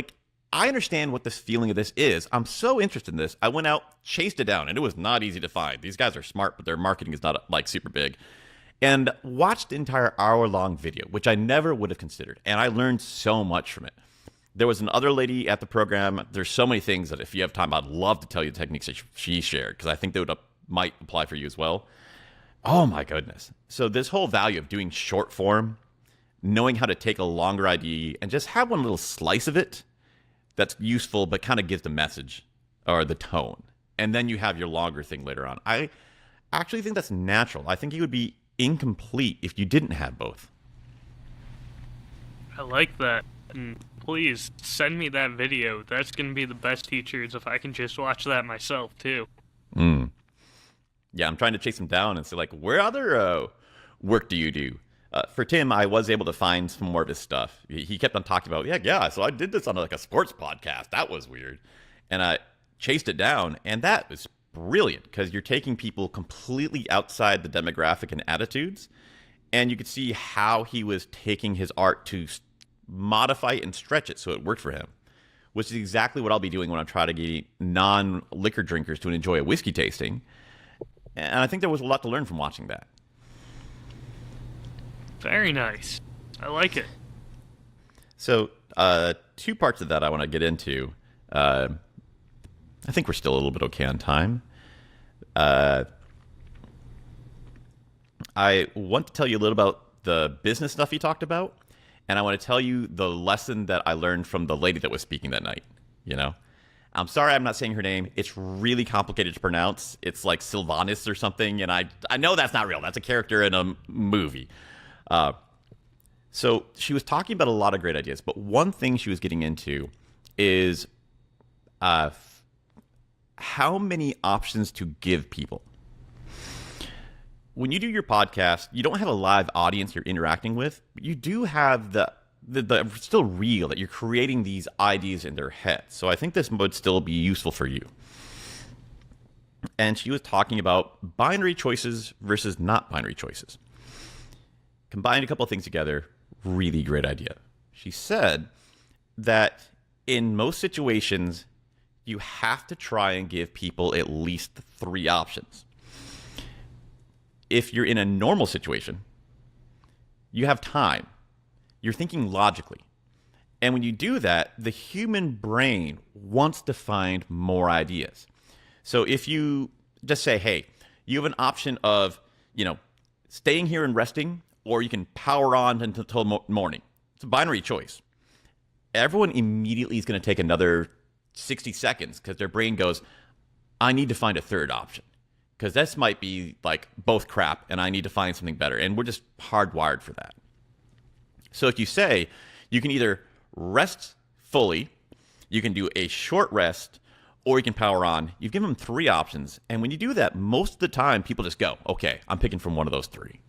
I understand what this feeling of this is. I'm so interested in this. I went out, chased it down, and it was not easy to find. These guys are smart, but their marketing is not super big. And watched the entire hour-long video, which I never would have considered. And I learned so much from it. There was another lady at the program. There's so many things that if you have time, I'd love to tell you the techniques that she shared, because I think they might apply for you as well. Oh my goodness. So this whole value of doing short form, knowing how to take a longer idea and just have one little slice of it that's useful but kind of gives the message or the tone. And then you have your longer thing later on. I actually think that's natural. I think you would be incomplete if you didn't have both. I like that. And please send me that video. That's going to be the best teachers if I can just watch that myself, too. Mm. Yeah, I'm trying to chase him down and say, like, where other work do you do? For Tim, I was able to find some more of his stuff. He kept on talking about, so I did this on like a sports podcast. That was weird. And I chased it down, and that was brilliant because you're taking people completely outside the demographic and attitudes, and you could see how he was taking his art to modify it and stretch it so it worked for him, which is exactly what I'll be doing when I'm trying to get non-liquor drinkers to enjoy a whiskey tasting. And I think there was a lot to learn from watching that. Very nice. I like it. So, two parts of that I want to get into. I think we're still a little bit okay on time. I want to tell you a little about the business stuff you talked about, and I want to tell you the lesson that I learned from the lady that was speaking that night. I'm sorry I'm not saying her name. It's really complicated to pronounce. It's like Sylvanas or something, and I know that's not real. That's a character in a movie. So she was talking about a lot of great ideas, but one thing she was getting into is how many options to give people. When you do your podcast, you don't have a live audience you're interacting with, but you do have the still real that you're creating these ideas in their heads. So I think this would still be useful for you. And she was talking about binary choices versus not binary choices. Combined a couple of things together, really great idea. She said that in most situations, you have to try and give people at least 3 options. If you're in a normal situation, you have time. You're thinking logically. And when you do that, the human brain wants to find more ideas. So if you just say, hey, you have an option of, staying here and resting, or you can power on until morning. It's a binary choice. Everyone immediately is going to take another 60 seconds because their brain goes, I need to find a third option because this might be like both crap and I need to find something better. And we're just hardwired for that. So if you say you can either rest fully, you can do a short rest, or you can power on, you've given them 3 options. And when you do that, most of the time people just go, okay, I'm picking from one of those 3.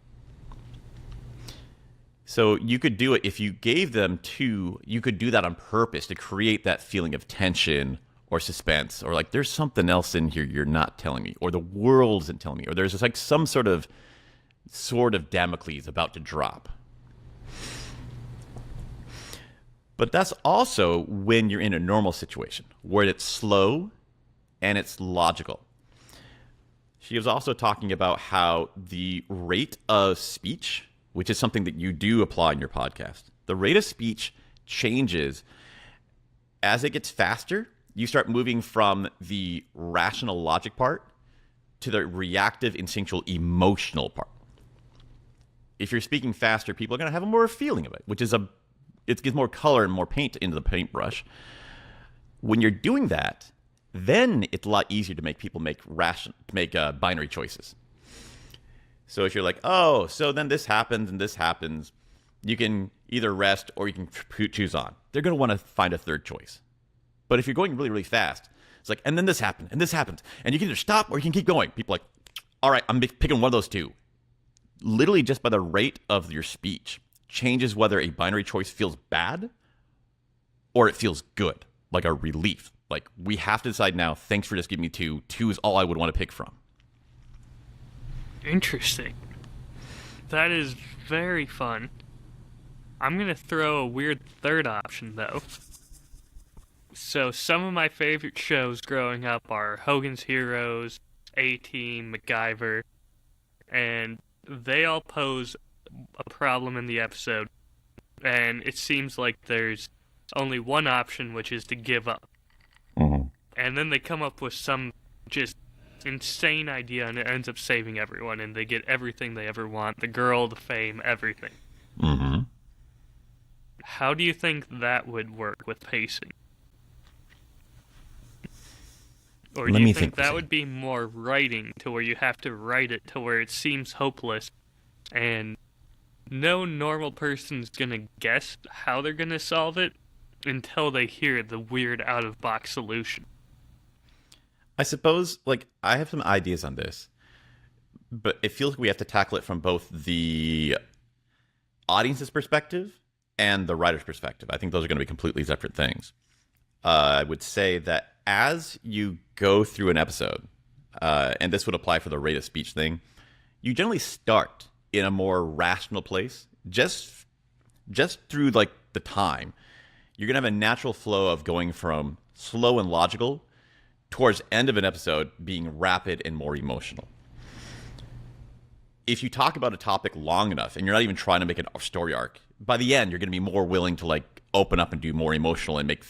So you could do it if you gave them 2, you could do that on purpose to create that feeling of tension or suspense, or like there's something else in here you're not telling me, or the world isn't telling me, or there's just like some sort of Damocles about to drop. But that's also when you're in a normal situation where it's slow and it's logical. She was also talking about how the rate of speech, which is something that you do apply in your podcast, the rate of speech changes as it gets faster. You start moving from the rational logic part to the reactive, instinctual, emotional part. If you're speaking faster, people are going to have a more feeling of it, which is it gives more color and more paint into the paintbrush. When you're doing that, then it's a lot easier to make people make binary choices. So if you're like, oh, so then this happens and this happens, you can either rest or you can choose on. They're going to want to find a third choice. But if you're going really, really fast, it's like, and then this happened, and this happens. And you can either stop or you can keep going. People are like, all right, I'm picking one of those 2. Literally just by the rate of your speech changes whether a binary choice feels bad or it feels good, like a relief. Like, we have to decide now, thanks for just giving me 2. 2 is all I would want to pick from. Interesting. That is very fun. I'm going to throw a weird third option, though. So some of my favorite shows growing up are Hogan's Heroes, A-Team, MacGyver, and they all pose a problem in the episode, and it seems like there's only one option, which is to give up. Mm-hmm. And then they come up with some just insane idea, and it ends up saving everyone, and they get everything they ever want, the girl, the fame, everything. Mm-hmm. How do you think that would work with pacing? Or do you think that would be more writing, to where you have to write it to where it seems hopeless, and no normal person's gonna guess how they're gonna solve it, until they hear the weird out-of-box solution. I suppose, like, I have some ideas on this, but it feels like we have to tackle it from both the audience's perspective and the writer's perspective. I think those are going to be completely separate things. I would say that as you go through an episode, and this would apply for the rate of speech thing, you generally start in a more rational place, just through like the time. You're gonna have a natural flow of going from slow and logical towards end of an episode being rapid and more emotional. If you talk about a topic long enough and you're not even trying to make a story arc, by the end you're gonna be more willing to like open up and do more emotional and make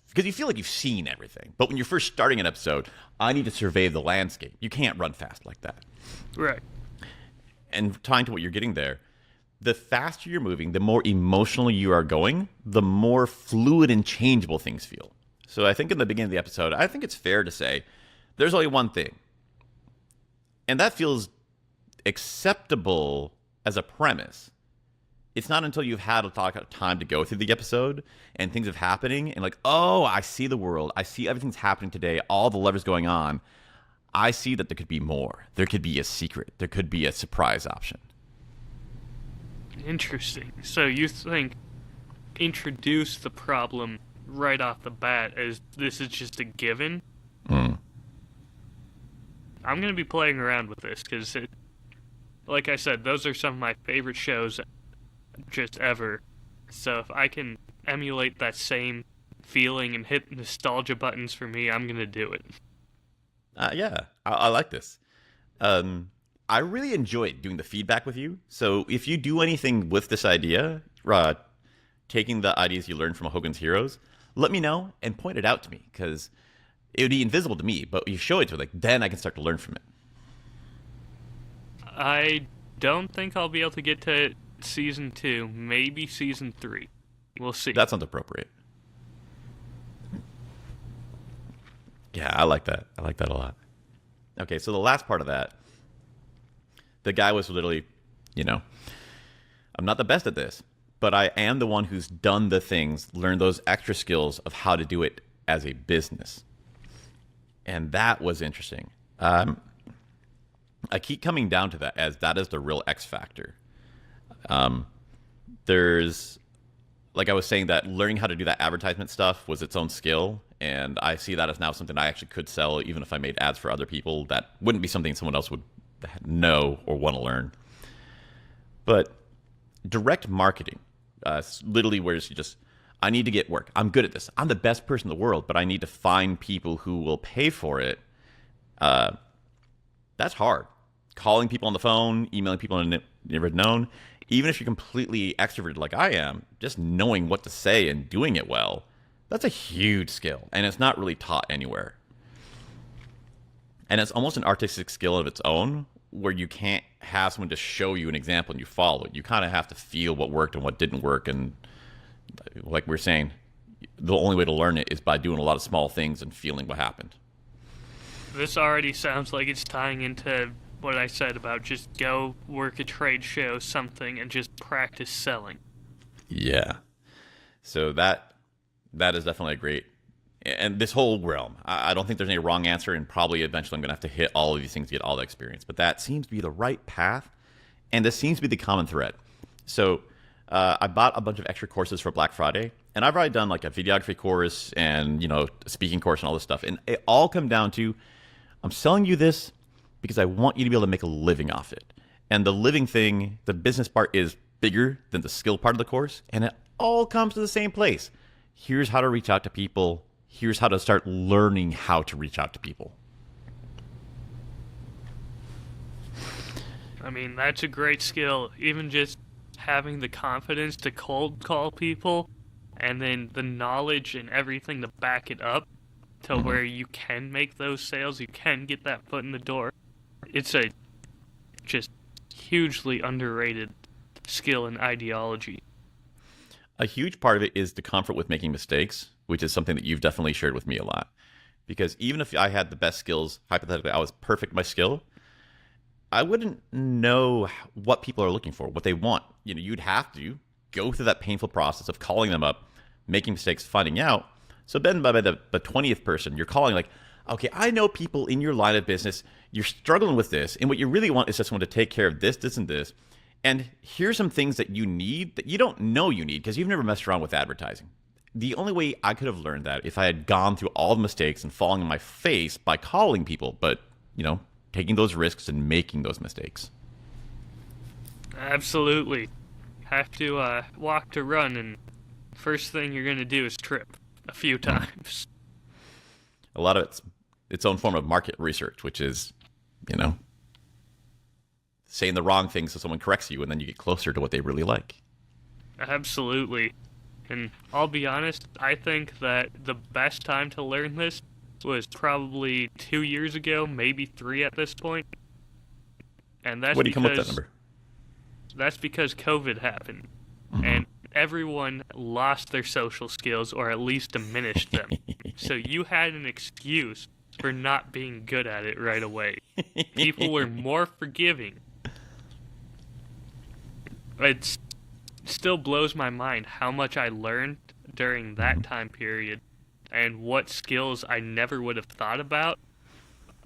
because you feel like you've seen everything. But when you're first starting an episode, I need to survey the landscape. You can't run fast like that. Right. And tying to what you're getting there, the faster you're moving, the more emotional you are going, the more fluid and changeable things feel. So I think in the beginning of the episode, I think it's fair to say there's only one thing. And that feels acceptable as a premise. It's not until you've had a time to go through the episode and things are happening and like, oh, I see the world. I see everything's happening today. All the levers going on. I see that there could be more. There could be a secret. There could be a surprise option. Interesting. So you think introduce the problem right off the bat as this is just a given? I'm going to be playing around with this because, like I said, those are some of my favorite shows just ever. So if I can emulate that same feeling and hit nostalgia buttons for me, I'm going to do it. Yeah, I like this. I really enjoyed doing the feedback with you. So if you do anything with this idea, taking the ideas you learned from Hogan's Heroes, let me know and point it out to me because it would be invisible to me. But you show it to me, like then I can start to learn from it. I don't think I'll be able to get to season 2, maybe season 3. We'll see. That sounds appropriate. Yeah, I like that. I like that a lot. Okay, so the last part of that, the guy was literally, I'm not the best at this, but I am the one who's done the things, learned those extra skills of how to do it as a business. And that was interesting. I keep coming down to that as that is the real X factor. There's, like I was saying, that learning how to do that advertisement stuff was its own skill. And I see that as now something I actually could sell, even if I made ads for other people. That wouldn't be something someone else would know or want to learn. But direct marketing, literally where you just, I need to get work. I'm good at this. I'm the best person in the world, but I need to find people who will pay for it. That's hard. Calling people on the phone, emailing people I've never known. Even if you're completely extroverted like I am, just knowing what to say and doing it well, that's a huge skill. And it's not really taught anywhere. And it's almost an artistic skill of its own, where you can't have someone just show you an example and you follow it. You kind of have to feel what worked and what didn't work. And like we're saying, the only way to learn it is by doing a lot of small things and feeling what happened. This already sounds like it's tying into what I said about just go work a trade show, something, and just practice selling. Yeah. So that is definitely a great, and this whole realm, I don't think there's any wrong answer, and probably eventually I'm going to have to hit all of these things to get all the experience. But that seems to be the right path, and this seems to be the common thread. So I bought a bunch of extra courses for Black Friday, and I've already done like a videography course and, a speaking course and all this stuff. And it all come down to, I'm selling you this because I want you to be able to make a living off it. And the living thing, the business part is bigger than the skill part of the course, and it all comes to the same place. Here's how to reach out to people. Here's how to start learning how to reach out to people. I mean, that's a great skill. Even just having the confidence to cold call people and then the knowledge and everything to back it up to where you can make those sales, you can get that foot in the door. It's a just hugely underrated skill and ideology. A huge part of it is the comfort with making mistakes, which is something that you've definitely shared with me a lot. Because even if I had the best skills, hypothetically, I was perfect at my skill, I wouldn't know what people are looking for, what they want. You'd have to go through that painful process of calling them up, making mistakes, finding out. So then by the 20th person, you're calling like, okay, I know people in your line of business, you're struggling with this, and what you really want is just someone to take care of this, this, and this. And here's some things that you need that you don't know you need because you've never messed around with advertising. The only way I could have learned that if I had gone through all the mistakes and falling on my face by calling people, but, taking those risks and making those mistakes. Absolutely. Have to walk to run, and first thing you're going to do is trip a few times. A lot of it's its own form of market research, which is, saying the wrong thing so someone corrects you and then you get closer to what they really like. Absolutely. And I'll be honest, I think that the best time to learn this was probably 2 years ago, maybe 3 at this point. And that's Where do you come up with that number? That's because COVID happened. And everyone lost their social skills or at least diminished them. So you had an excuse for not being good at it right away. People were more forgiving. It still blows my mind how much I learned during that time period and what skills I never would have thought about.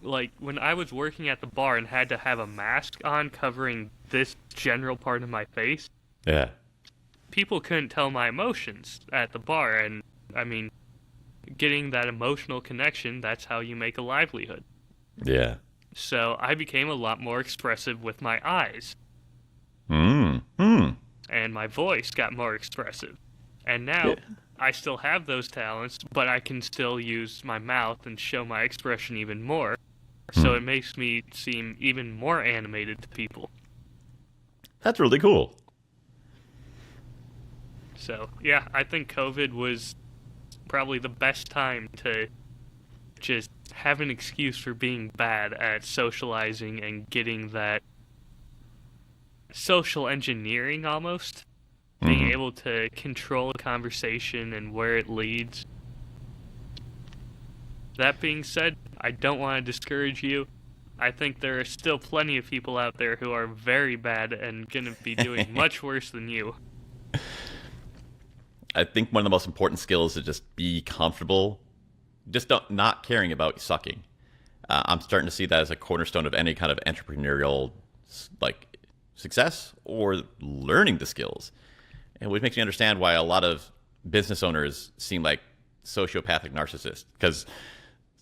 Like, when I was working at the bar and had to have a mask on covering this general part of my face, Yeah. people couldn't tell my emotions at the bar. And, I mean, getting that emotional connection, that's how you make a livelihood. Yeah. So I became a lot more expressive with my eyes. And my voice got more expressive. And now I still have those talents, but I can still use my mouth and show my expression even more. So it makes me seem even more animated to people. That's really cool. So, yeah, I think COVID was probably the best time to just have an excuse for being bad at socializing and getting that social engineering almost. Being able to control a conversation and where it leads. That being said, I don't want to discourage you. I think there are still plenty of people out there who are very bad and going to be doing much worse than you. I think one of the most important skills is just be comfortable, just not caring about sucking. I'm starting to see that as a cornerstone of any kind of entrepreneurial success or learning the skills. And which makes me understand why a lot of business owners seem like sociopathic narcissists. Because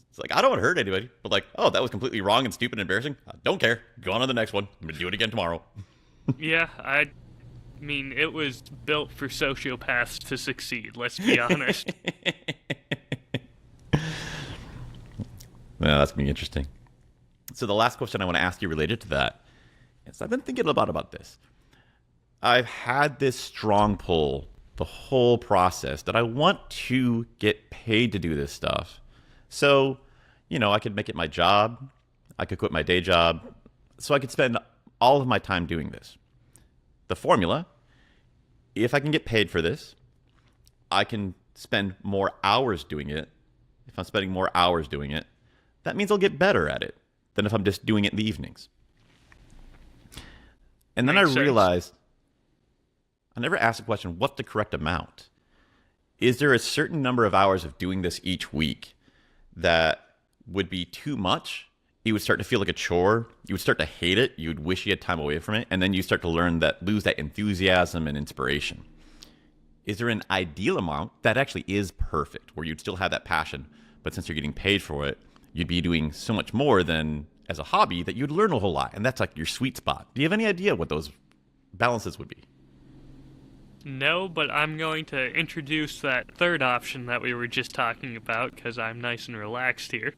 it's like, I don't want to hurt anybody. But like, oh, that was completely wrong and stupid and embarrassing. I don't care. Go on to the next one. I'm going to do it again tomorrow. Yeah, I mean, it was built for sociopaths to succeed. Let's be honest. Yeah, that's going to be interesting. So the last question I want to ask you related to that is I've been thinking about this. I've had this strong pull the whole process that I want to get paid to do this stuff. So, I could make it my job. I could quit my day job. So I could spend all of my time doing this. The formula, if I can get paid for this, I can spend more hours doing it. If I'm spending more hours doing it, that means I'll get better at it than if I'm just doing it in the evenings. And then I realized, I never asked the question, what's the correct amount? Is there a certain number of hours of doing this each week that would be too much? It would start to feel like a chore. You would start to hate it. You would wish you had time away from it. And then you start to lose that enthusiasm and inspiration. Is there an ideal amount that actually is perfect, where you'd still have that passion, but since you're getting paid for it, you'd be doing so much more than as a hobby that you'd learn a whole lot. And that's like your sweet spot. Do you have any idea what those balances would be? No, but I'm going to introduce that third option that we were just talking about because I'm nice and relaxed here.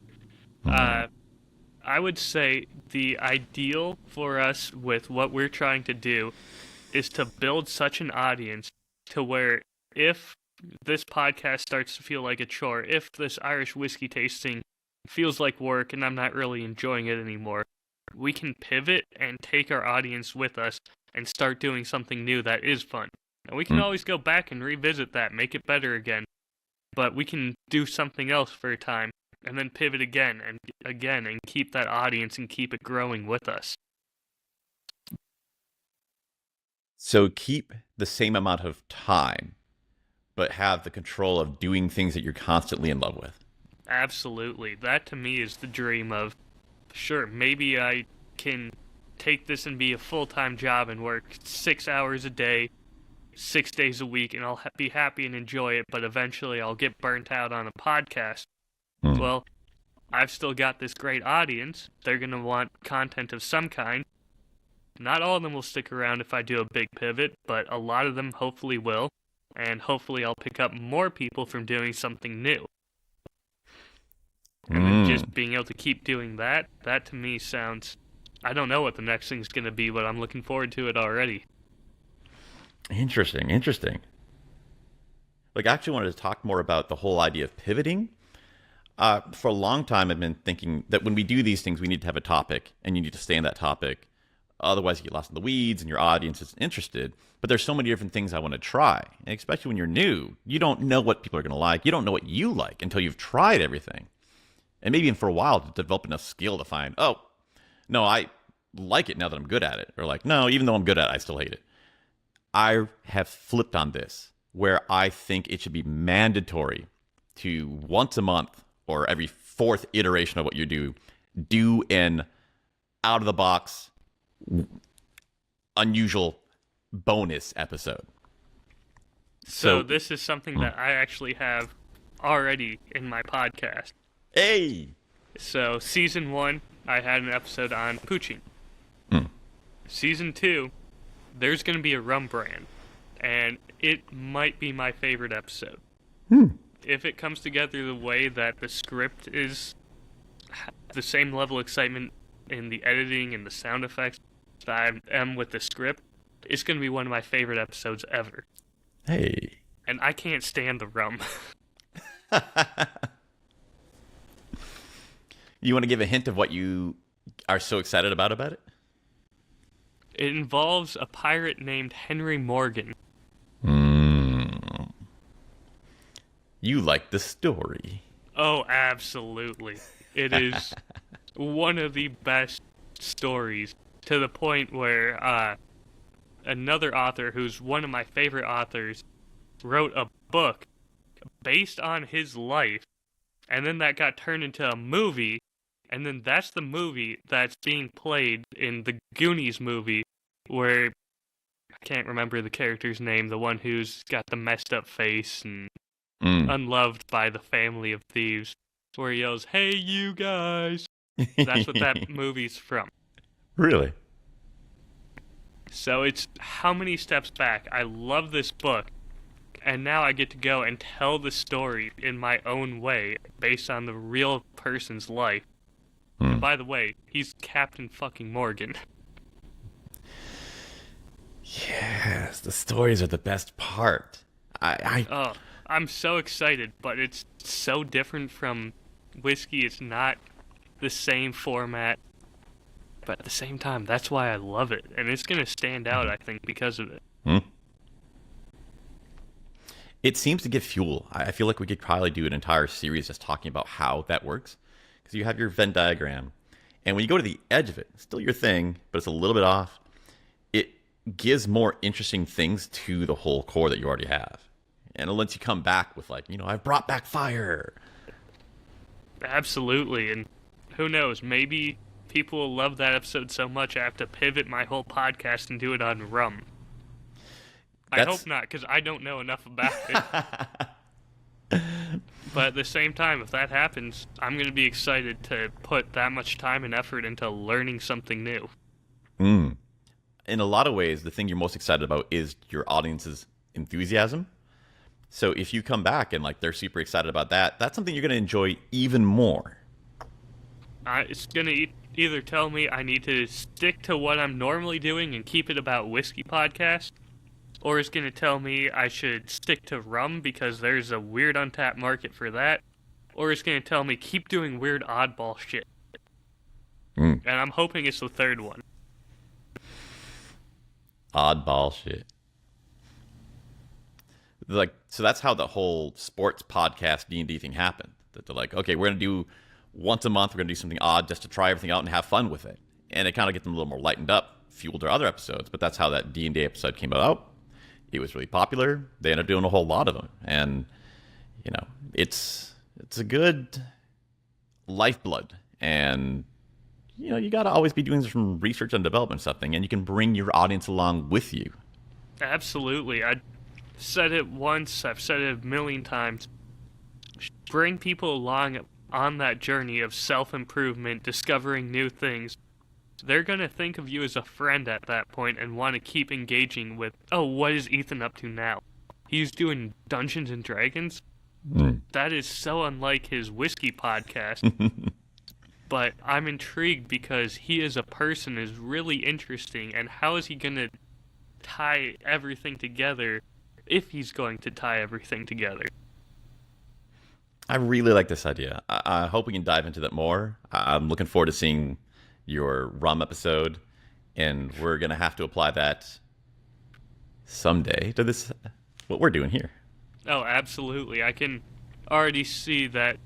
I would say the ideal for us with what we're trying to do is to build such an audience to where if this podcast starts to feel like a chore, if this Irish whiskey tasting feels like work and I'm not really enjoying it anymore, we can pivot and take our audience with us and start doing something new that is fun. And we can always go back and revisit that, make it better again. But we can do something else for a time and then pivot again and keep that audience and keep it growing with us. So keep the same amount of time, but have the control of doing things that you're constantly in love with. Absolutely. That to me is the dream of, sure, maybe I can take this and be a full-time job and work 6 hours a day, 6 days a week, and I'll be happy and enjoy it, but eventually I'll get burnt out on a podcast. Well, I've still got this great audience. They're going to want content of some kind. Not all of them will stick around if I do a big pivot, but a lot of them hopefully will, and hopefully I'll pick up more people from doing something new. And then just being able to keep doing that to me sounds... I don't know what the next thing's going to be, but I'm looking forward to it already. Interesting. Like, I actually wanted to talk more about the whole idea of pivoting. For a long time, I've been thinking that when we do these things, we need to have a topic, and you need to stay in that topic. Otherwise, you get lost in the weeds, and your audience isn't interested. But there's so many different things I want to try, and especially when you're new. You don't know what people are going to like. You don't know what you like until you've tried everything. And maybe even for a while to develop enough skill to find, oh, no, I like it now that I'm good at it. Or like, no, even though I'm good at it, I still hate it. I have flipped on this, where I think it should be mandatory to once a month or every fourth iteration of what you do an out-of-the-box, unusual bonus episode. So this is something that I actually have already in my podcast. Hey! So season 1, I had an episode on poaching. Season 2, there's going to be a rum brand, and it might be my favorite episode. If it comes together the way that the script is the same level of excitement in the editing and the sound effects that I am with the script, it's going to be one of my favorite episodes ever. Hey. And I can't stand the rum. You want to give a hint of what you are so excited about it? It involves a pirate named Henry Morgan. You like the story. Oh, absolutely. It is one of the best stories, to the point where another author, who's one of my favorite authors, wrote a book based on his life, and then that got turned into a movie, and then that's the movie that's being played in the Goonies movie, where I can't remember the character's name, the one who's got the messed up face and unloved by the family of thieves, where he yells, "Hey, you guys!" That's what that movie's from. Really? So it's how many steps back. I love this book, and now I get to go and tell the story in my own way, based on the real person's life. And by the way, he's Captain fucking Morgan. Yes, the stories are the best part. I'm so excited, but it's so different from whiskey. It's not the same format, but at the same time, that's why I love it, and it's going to stand out, I think, because of it. It seems to give fuel. I feel like we could probably do an entire series just talking about how that works, because you have your Venn diagram, and when you go to the edge of it, it's still your thing, but it's a little bit off. It gives more interesting things to the whole core that you already have. And it lets you come back with, like, I've brought back fire. Absolutely, and who knows, maybe people will love that episode so much I have to pivot my whole podcast and do it on rum. I hope not, because I don't know enough about it. But at the same time, if that happens, I'm going to be excited to put that much time and effort into learning something new. In a lot of ways, the thing you're most excited about is your audience's enthusiasm. So if you come back and they're super excited about that, that's something you're going to enjoy even more. It's going to either tell me I need to stick to what I'm normally doing and keep it about whiskey podcast, or it's going to tell me I should stick to rum because there's a weird untapped market for that, or it's going to tell me keep doing weird oddball shit. And I'm hoping it's the third one. Oddball shit. So that's how the whole sports podcast D&D thing happened. That they're like, okay, we're going to do once a month, we're going to do something odd just to try everything out and have fun with it. And it kind of gets them a little more lightened up, fueled their other episodes. But that's how that D&D episode came about. It was really popular. They ended up doing a whole lot of them, and it's a good lifeblood. And you got to always be doing some research and development something, and you can bring your audience along with you. Absolutely. I said it once, I've said it a million times. Bring people along on that journey of self-improvement, discovering new things. They're going to think of you as a friend at that point and want to keep engaging with, oh, what is Ethan up to now? He's doing Dungeons and Dragons? That is so unlike his whiskey podcast. But I'm intrigued because he as a person is really interesting, and how is he going to tie everything together if he's going to tie everything together? I really like this idea. I hope we can dive into that more. I'm looking forward to seeing your rum episode, and we're going to have to apply that someday to this, what we're doing here. Oh, absolutely. I can already see that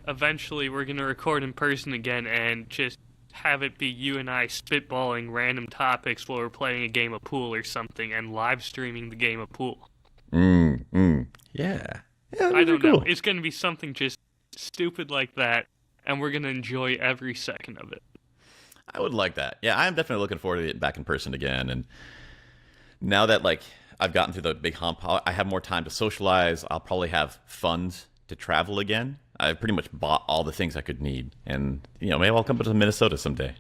eventually we're going to record in person again and just have it be you and I spitballing random topics while we're playing a game of pool or something and live streaming the game of pool. Yeah. I don't know. It's going to be something just stupid like that, and we're going to enjoy every second of it. I would like that. Yeah, I'm definitely looking forward to getting back in person again. And now that I've gotten through the big hump, I have more time to socialize. I'll probably have funds to travel again. I've pretty much bought all the things I could need. And, maybe I'll come to Minnesota someday.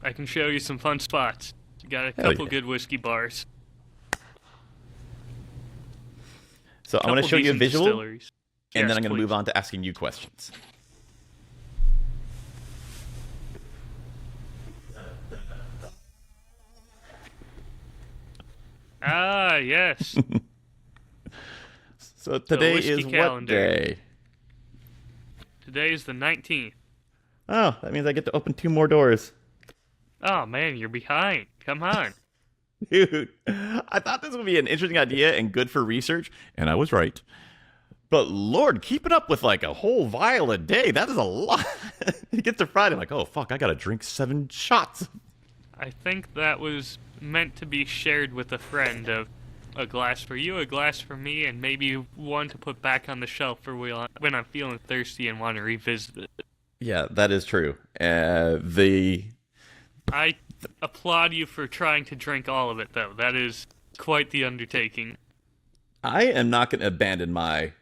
I can show you some fun spots. You got a couple good whiskey bars. So I'm going to show you a visual, distilleries. And then I'm going to move on to asking you questions. Ah, yes. So today is calendar. What day? Today is the 19th. Oh, that means I get to open 2 more doors. Oh, man, you're behind. Come on. Dude, I thought this would be an interesting idea and good for research, and I was right. But Lord, keeping up with a whole vial a day, that is a lot. You get to Friday, oh, fuck, I gotta drink 7 shots. I think that was meant to be shared with a friend of a glass for you, a glass for me, and maybe one to put back on the shelf for when I'm feeling thirsty and want to revisit it. Yeah, that is true. I applaud you for trying to drink all of it, though. That is quite the undertaking. I am not going to abandon my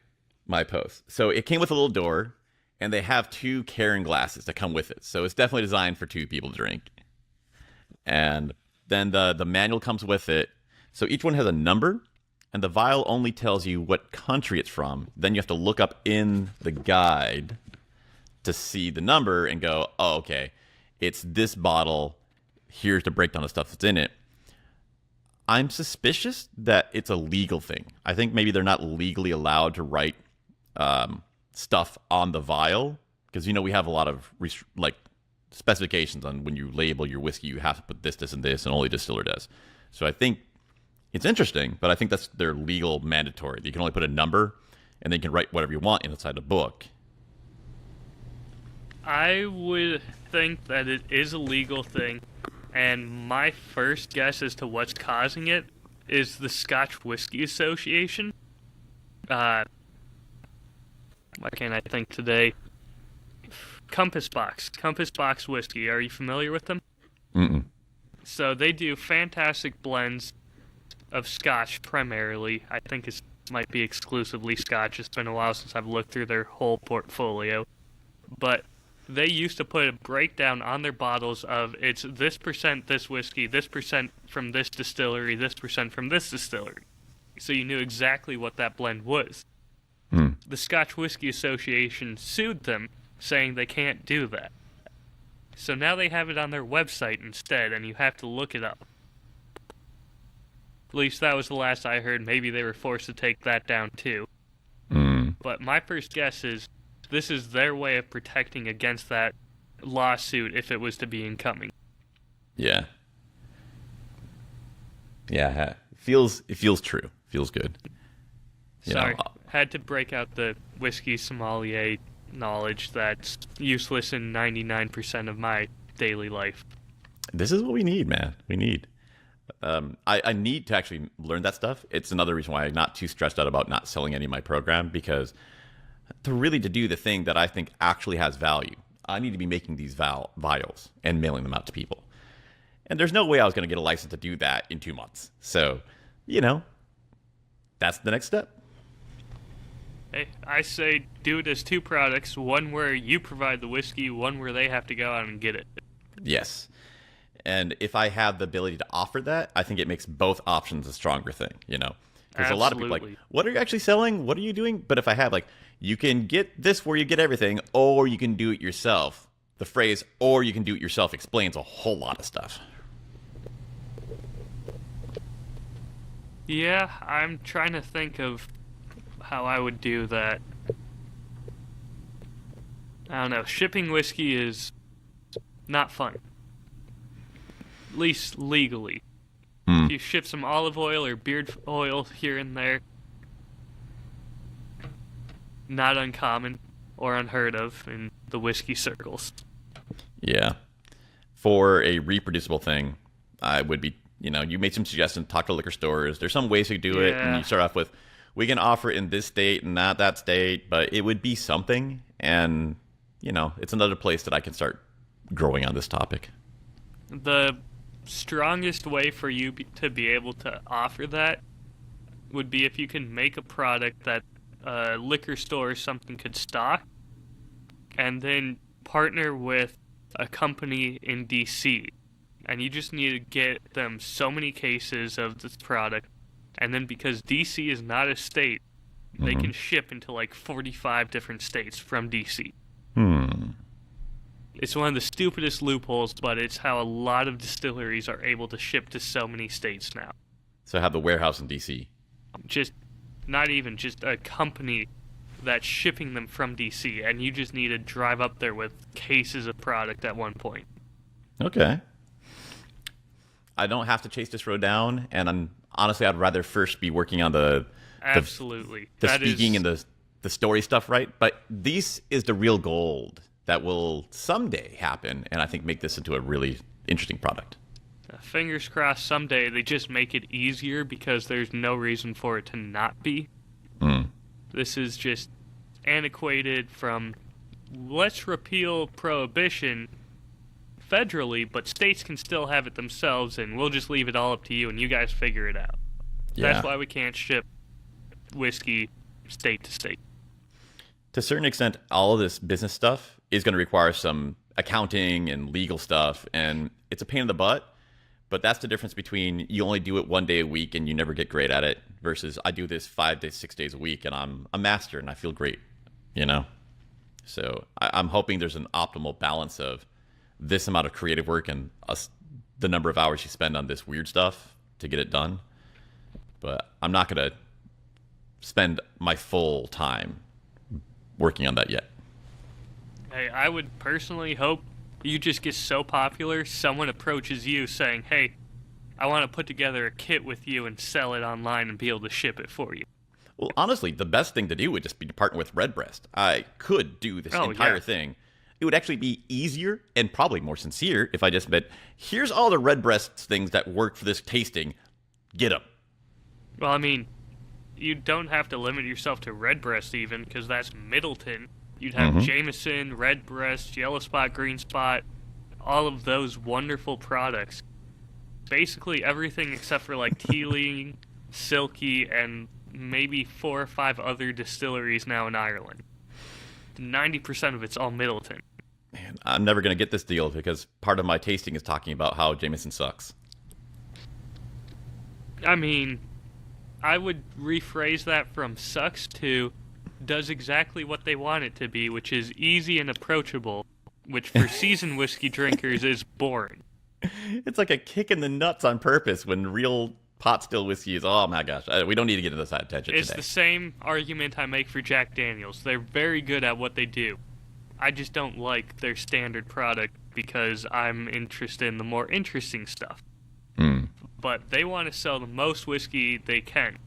post. So it came with a little door, and they have 2 carrying glasses that come with it. So it's definitely designed for 2 people to drink. And then the manual comes with it. So each one has a number, and the vial only tells you what country it's from. Then you have to look up in the guide to see the number and go, oh, okay, it's this bottle. Here's the breakdown of stuff that's in it. I'm suspicious that it's a legal thing. I think maybe they're not legally allowed to write stuff on the vial, because we have a lot of specifications on when you label your whiskey. You have to put this, this, and this, and only distiller does. So I think it's interesting, but I think that's their legal mandatory. You can only put a number, and then you can write whatever you want inside the book. I would think that it is a legal thing, and my first guess as to what's causing it is the Scotch Whisky Association. Why can't I think today? Compass Box Whiskey. Are you familiar with them? Mm-mm. So they do fantastic blends of Scotch primarily. I think it might be exclusively Scotch. It's been a while since I've looked through their whole portfolio. But they used to put a breakdown on their bottles of it's this percent this whiskey, this percent from this distillery, this percent from this distillery. So you knew exactly what that blend was. The Scotch Whisky Association sued them, saying they can't do that. So now they have it on their website instead, and you have to look it up. At least that was the last I heard. Maybe they were forced to take that down too. But my first guess is this is their way of protecting against that lawsuit if it was to be incoming. Yeah. Yeah, it feels true. Feels good. Sorry, had to break out the whiskey sommelier knowledge that's useless in 99% of my daily life. This is what we need, man. We need. I need to actually learn that stuff. It's another reason why I'm not too stressed out about not selling any of my program, because to do the thing that I think actually has value, I need to be making these vials and mailing them out to people. And there's no way I was going to get a license to do that in 2 months. So, that's the next step. Hey, I say do it as 2 products, one where you provide the whiskey, one where they have to go out and get it. Yes. And if I have the ability to offer that, I think it makes both options a stronger thing, Because a lot of people are like, what are you actually selling? What are you doing? But if I have you can get this where you get everything, or you can do it yourself. The phrase, or you can do it yourself, explains a whole lot of stuff. Yeah, I'm trying to think of how I would do that. I don't know. Shipping whiskey is not fun. At least legally. If you ship some olive oil or beard oil here and there, not uncommon or unheard of in the whiskey circles. Yeah. For a reproducible thing, I would be, you made some suggestions, talk to liquor stores. There's some ways to do it, and you start off with, we can offer it in this state and not that state, but it would be something, and, it's another place that I can start growing on this topic. The strongest way for you to be able to offer that would be if you can make a product that a liquor store or something could stock, and then partner with a company in DC, and you just need to get them so many cases of this product, and then because DC is not a state, they can ship into 45 different states from DC. It's one of the stupidest loopholes, but it's how a lot of distilleries are able to ship to so many states now. So have the warehouse in DC. Not even just a company that's shipping them from DC, and you just need to drive up there with cases of product at one point. Okay. I don't have to chase this road down, and honestly, I'd rather first be working on the Absolutely. the speaking and the story stuff, right? But this is the real gold that will someday happen, and I think make this into a really interesting product. Fingers crossed someday they just make it easier, because there's no reason for it to not be. This is just antiquated from, let's repeal prohibition federally, but states can still have it themselves, and we'll just leave it all up to you, and you guys figure it out. Yeah. That's why we can't ship whiskey state to state. To a certain extent, all of this business stuff is going to require some accounting and legal stuff, and it's a pain in the butt. But that's the difference between you only do it 1 day a week and you never get great at it, versus I do this 5 days, 6 days a week, and I'm a master and I feel great, So I'm hoping there's an optimal balance of this amount of creative work and the number of hours you spend on this weird stuff to get it done. But I'm not going to spend my full time working on that yet. Hey, I would personally hope you just get so popular, someone approaches you saying, hey, I want to put together a kit with you and sell it online and be able to ship it for you. Well, honestly, the best thing to do would just be to partner with Redbreast. I could do this entire thing. It would actually be easier and probably more sincere if I just said, here's all the Redbreast things that work for this tasting. Get them. Well, I mean, you don't have to limit yourself to Redbreast even, because that's Middleton. You'd have Jameson, Redbreast, Yellow Spot, Green Spot, all of those wonderful products. Basically everything except for Teeling, Silky, and maybe 4 or 5 other distilleries now in Ireland. 90% of it's all Middleton. Man, I'm never going to get this deal because part of my tasting is talking about how Jameson sucks. I mean, I would rephrase that from sucks to does exactly what they want it to be, which is easy and approachable, which for seasoned whiskey drinkers is boring. It's like a kick in the nuts on purpose when real pot still whiskey is, oh my gosh, we don't need to get into this attention It's today. the same argument I make for Jack Daniels. They're very good at what they do. I just don't like their standard product because I'm interested in the more interesting stuff. But they want to sell the most whiskey they can.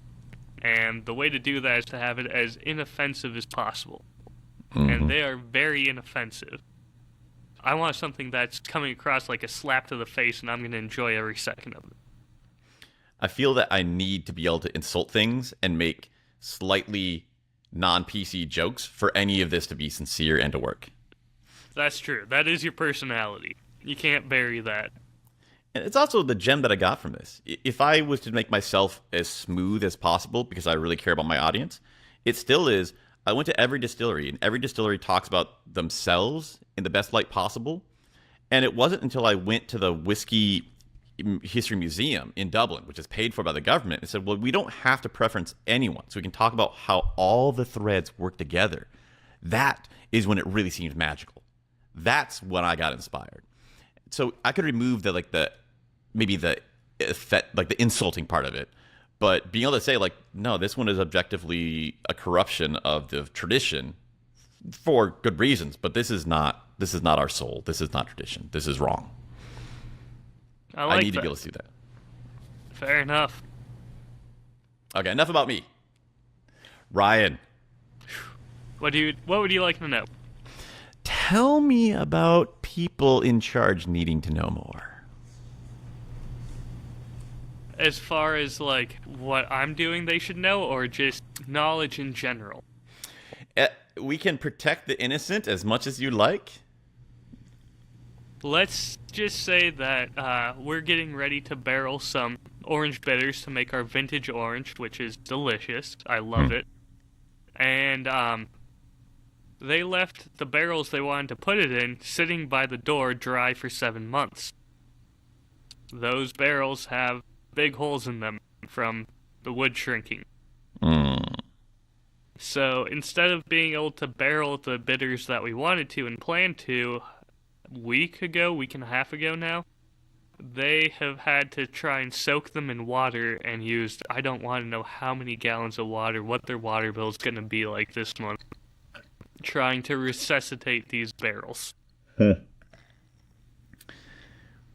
And the way to do that is to have it as inoffensive as possible. And they are very inoffensive. I want something that's coming across like a slap to the face, and I'm going to enjoy every second of it. I feel that I need to be able to insult things and make slightly non-PC jokes for any of this to be sincere and to work. That's true. That is your personality. You can't bury that. And it's also the gem that I got from this. If I was to make myself as smooth as possible because I really care about my audience, it still is. I went to every distillery, and every distillery talks about themselves in the best light possible. And it wasn't until I went to the Whiskey History Museum in Dublin, which is paid for by the government, and said, well, we don't have to preference anyone. So we can talk about how all the threads work together. That is when it really seems magical. That's when I got inspired. So I could remove maybe the effect, like the insulting part of it, but being able to say like, no, this one is objectively a corruption of the tradition for good reasons, but this is not our soul. This is not tradition. This is wrong. I need to be able to see that. Fair enough. Okay, enough about me. Ryan, What would you like to know? tell me about people in charge needing to know more. As far as like what I'm doing they should know, or just knowledge in general? We can protect the innocent as much as you like. Let's just say that we're getting ready to barrel some orange bitters to make our vintage orange, which is delicious. I love it. And they left the barrels they wanted to put it in sitting by the door dry for 7 months. Those barrels have big holes in them from the wood shrinking. So instead of being able to barrel the bitters that we wanted to and planned to, week and a half ago now, they have had to try and soak them in water and used, I don't want to know how many gallons of water, what their water bill is going to be like this month, trying to resuscitate these barrels.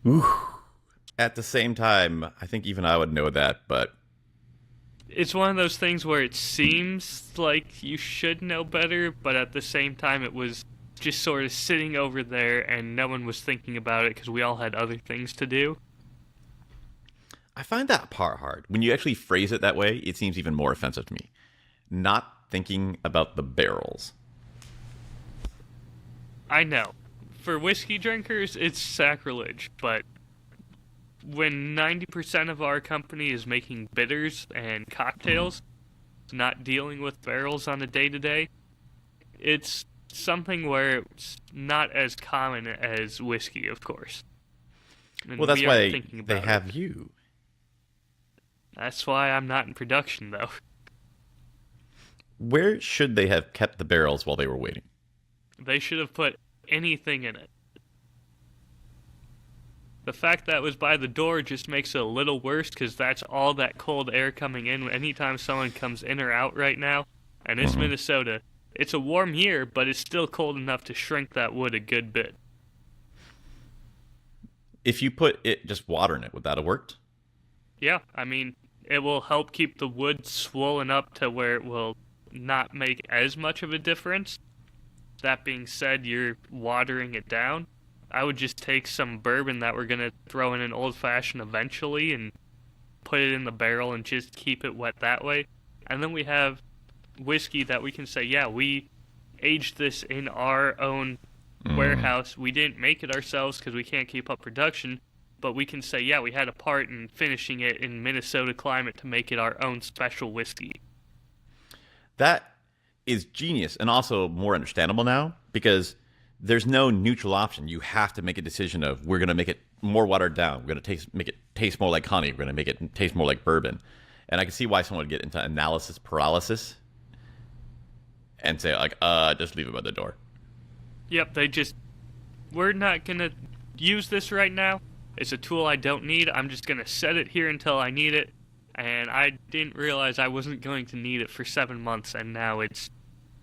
Ooh. At the same time, I think even I would know that, but It's one of those things where it seems like you should know better, but at the same time it was just sort of sitting over there and no one was thinking about it because we all had other things to do. I find that part hard. When you actually phrase it that way, it seems even more offensive to me. Not thinking about the barrels. I know. For whiskey drinkers, it's sacrilege, but when 90% of our company is making bitters and cocktails, not dealing with barrels on a day-to-day, it's something where it's not as common as whiskey, of course. And Well, that's we why aren't thinking they about have it. you. That's why I'm not in production, though. Where should they have kept the barrels while they were waiting? They should have put anything in it. The fact that it was by the door just makes it a little worse because that's all that cold air coming in anytime someone comes in or out right now. And it's Minnesota. It's a warm year, but it's still cold enough to shrink that wood a good bit. If you put just water in it, would that have worked? Yeah, I mean, it will help keep the wood swollen up to where it will not make as much of a difference. That being said, you're watering it down. I would just take some bourbon that we're going to throw in an old-fashioned eventually and put it in the barrel and just keep it wet that way. And then we have whiskey that we can say, yeah, we aged this in our own warehouse. We didn't make it ourselves because we can't keep up production, but we can say, yeah, we had a part in finishing it in Minnesota climate to make it our own special whiskey. That is genius and also more understandable now because there's no neutral option. You have to make a decision of we're going to make it more watered down. We're going to make it taste more like honey. We're going to make it taste more like bourbon. And I can see why someone would get into analysis paralysis and say like, just leave it by the door. Yep, we're not going to use this right now. It's a tool I don't need. I'm just going to set it here until I need it. And I didn't realize I wasn't going to need it for 7 months, and now it's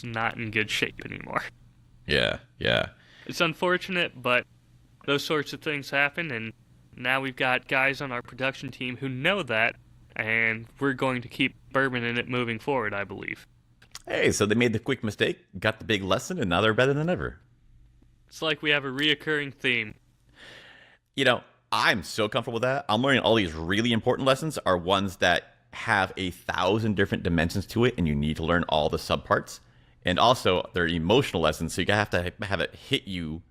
not in good shape anymore. Yeah. It's unfortunate, but those sorts of things happen, and now we've got guys on our production team who know that, and we're going to keep bourbon in it moving forward, I believe. Hey, so they made the quick mistake, got the big lesson, and now they're better than ever. It's like we have a reoccurring theme. You know, I'm so comfortable with that. I'm learning all these really important lessons are ones that have 1,000 different dimensions to it, and you need to learn all the subparts. And also, they're emotional lessons, so you have to have it hit you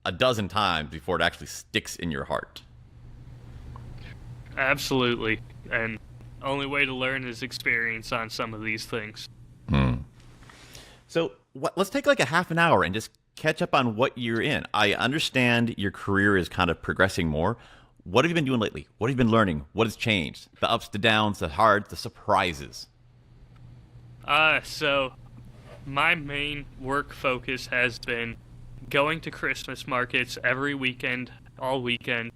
a dozen times before it actually sticks in your heart. Absolutely. And only way to learn is experience on some of these things. So let's take like a half an hour and just catch up on what you're in. I understand your career is kind of progressing more. What have you been doing lately? What have you been learning? What has changed? The ups, the downs, the hard, the surprises. So my main work focus has been going to Christmas markets every weekend, all weekend,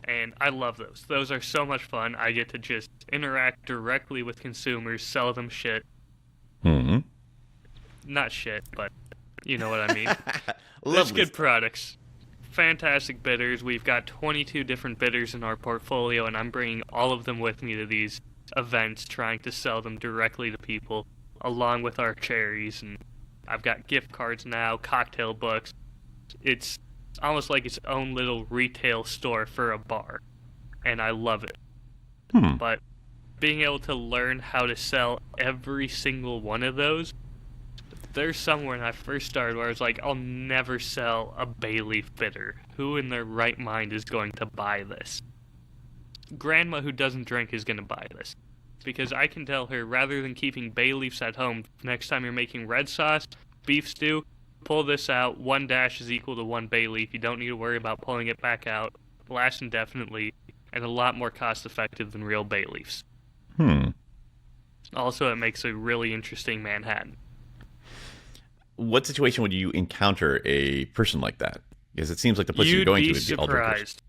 and I love those. Those are so much fun. I get to just interact directly with consumers, sell them shit. Mm-hmm. Not shit, but you know what I mean. Lovely. It's good products. Fantastic bidders. We've got 22 different bidders in our portfolio, and I'm bringing all of them with me to these events, trying to sell them directly to people, along with our cherries. And I've got gift cards now, cocktail books. It's almost like its own little retail store for a bar, and I love it. But being able to learn how to sell every single one of those, there's somewhere when I first started where I was like, I'll never sell a bay leaf bitter. Who in their right mind is going to buy this? Grandma who doesn't drink is going to buy this. Because I can tell her, rather than keeping bay leaves at home, next time you're making red sauce, beef stew, pull this out. 1 dash is equal to 1 bay leaf. You don't need to worry about pulling it back out. Lasts indefinitely, and a lot more cost effective than real bay leaves. Also, it makes a really interesting Manhattan. What situation would you encounter a person like that? Because it seems like the place you're going to would be all drinkers. Surprised.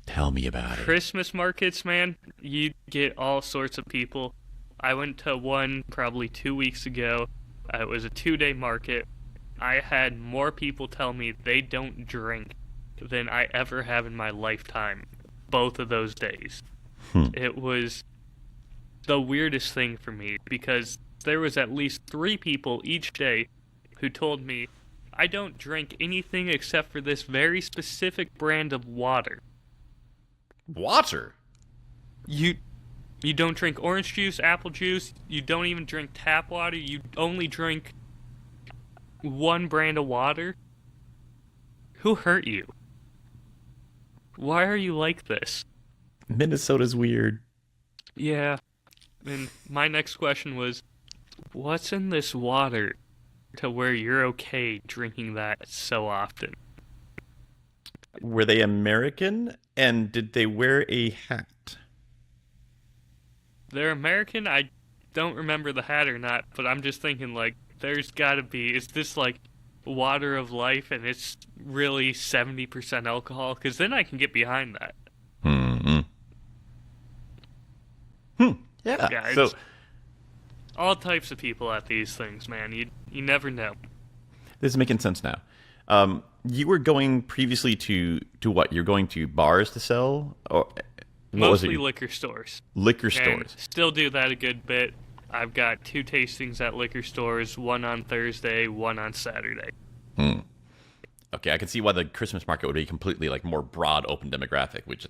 Tell me about it. Christmas markets, man, you get all sorts of people. I went to one probably 2 weeks ago. It was a 2-day market. I had more people tell me they don't drink than I ever have in my lifetime, both of those days. It was the weirdest thing for me, because there was at least 3 people each day who told me, I don't drink anything except for this very specific brand of water. Water? You don't drink orange juice, apple juice, you don't even drink tap water, you only drink one brand of water? Who hurt you? Why are you like this? Minnesota's weird. Yeah. And my next question was, what's in this water to where you're okay drinking that so often? Were they American? And did they wear a hat? They're American? I don't remember the hat or not, but I'm just thinking, like, there's gotta be, is this like water of life and it's really 70% alcohol? Because then I can get behind that. Yeah, So all types of people at these things, man. You never know. this is making sense now. You were going previously to what? You're going to bars to sell? Or what was it? Mostly liquor stores. Liquor And stores. still do that a good bit. I've got 2 tastings at liquor stores, one on Thursday, one on Saturday. Okay, I can see why the Christmas market would be completely like more broad, open demographic. Which,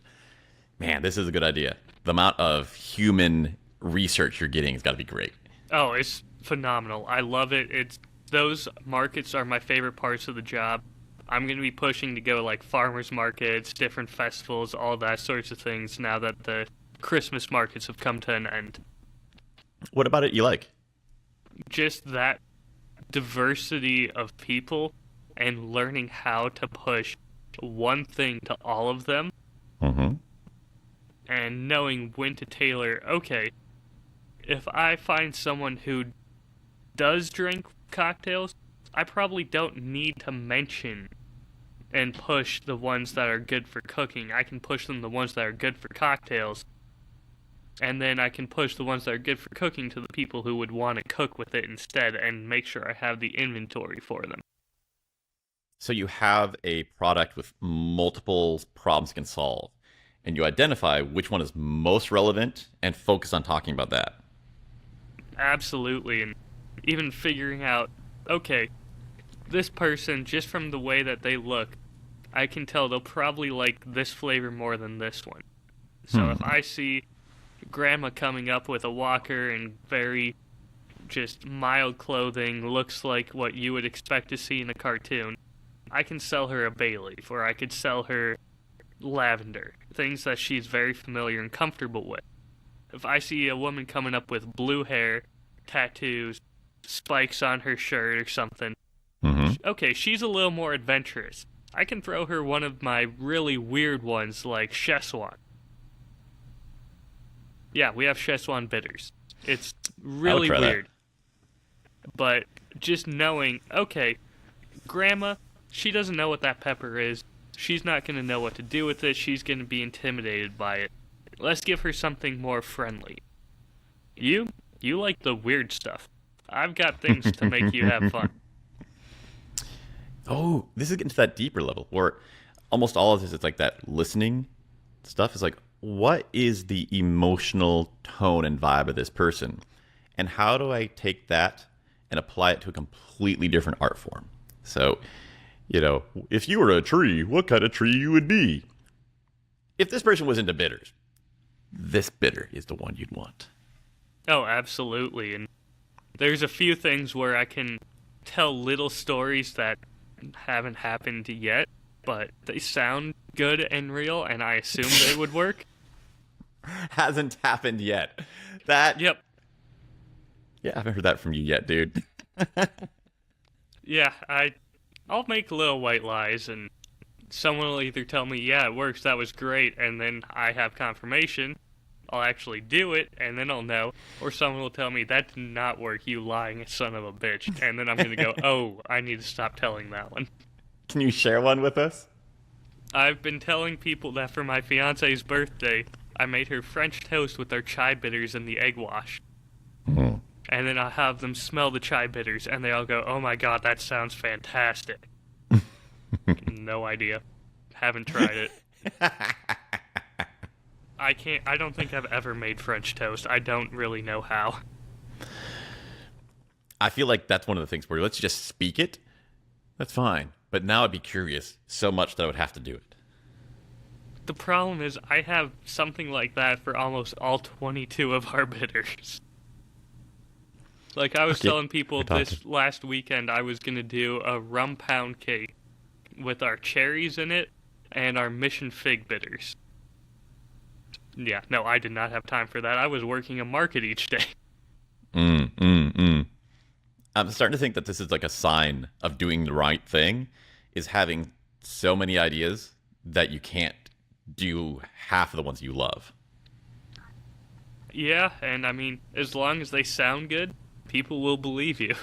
man, this is a good idea. The amount of human research you're getting has got to be great. Oh, it's phenomenal. I love it. Those markets are my favorite parts of the job. I'm going to be pushing to go like farmers markets, different festivals, all that sorts of things now that the Christmas markets have come to an end. What about it you like? Just that diversity of people and learning how to push one thing to all of them and knowing when to tailor, okay, if I find someone who does drink cocktails, I probably don't need to mention and push the ones that are good for cooking. I can push them the ones that are good for cocktails, and then I can push the ones that are good for cooking to the people who would want to cook with it instead and make sure I have the inventory for them. So you have a product with multiple problems it can solve, and you identify which one is most relevant and focus on talking about that. Absolutely, and even figuring out, okay, this person, just from the way that they look, I can tell they'll probably like this flavor more than this one. So if I see Grandma coming up with a walker and very just mild clothing, looks like what you would expect to see in a cartoon, I can sell her a bay leaf, or I could sell her lavender, things that she's very familiar and comfortable with. If I see a woman coming up with blue hair, tattoos, spikes on her shirt or something, okay, she's a little more adventurous. I can throw her one of my really weird ones like Szechuan. Yeah, we have Szechuan bitters. It's really weird. But just knowing, okay, Grandma, she doesn't know what that pepper is. She's not going to know what to do with it. She's going to be intimidated by it. Let's give her something more friendly. You like the weird stuff. I've got things to make you have fun. Oh, this is getting to that deeper level where almost all of this is like that listening stuff. Is like, what is the emotional tone and vibe of this person? And how do I take that and apply it to a completely different art form? So, if you were a tree, what kind of tree you would be? If this person was into bitters, this bitter is the one you'd want. Oh, absolutely. And there's a few things where I can tell little stories that haven't happened yet, but they sound good and real, and I assume they would work. Hasn't happened yet. That. Yep. Yeah, I haven't heard that from you yet, dude. Yeah, I'll make little white lies, and someone will either tell me, yeah, it works, that was great, and then I have confirmation. I'll actually do it, and then I'll know. Or someone will tell me, that did not work, you lying son of a bitch. And then I'm going to go, oh, I need to stop telling that one. Can you share one with us? I've been telling people that for my fiance's birthday, I made her French toast with our chai bitters and the egg wash. Mm-hmm. And then I'll have them smell the chai bitters, and they all go, oh my god, that sounds fantastic. No idea. Haven't tried it. I don't think I've ever made French toast. I don't really know how. I feel like that's one of the things where let's just speak it. That's fine. But now I'd be curious so much that I would have to do it. The problem is I have something like that for almost all 22 of our bitters. Like I was telling people this last weekend I was going to do a rum pound cake with our cherries in it and our mission fig bitters. Yeah, no, I did not have time for that. I was working a market each day. I'm starting to think that this is like a sign of doing the right thing, is having so many ideas that you can't do half of the ones you love. Yeah, and I mean, as long as they sound good, people will believe you.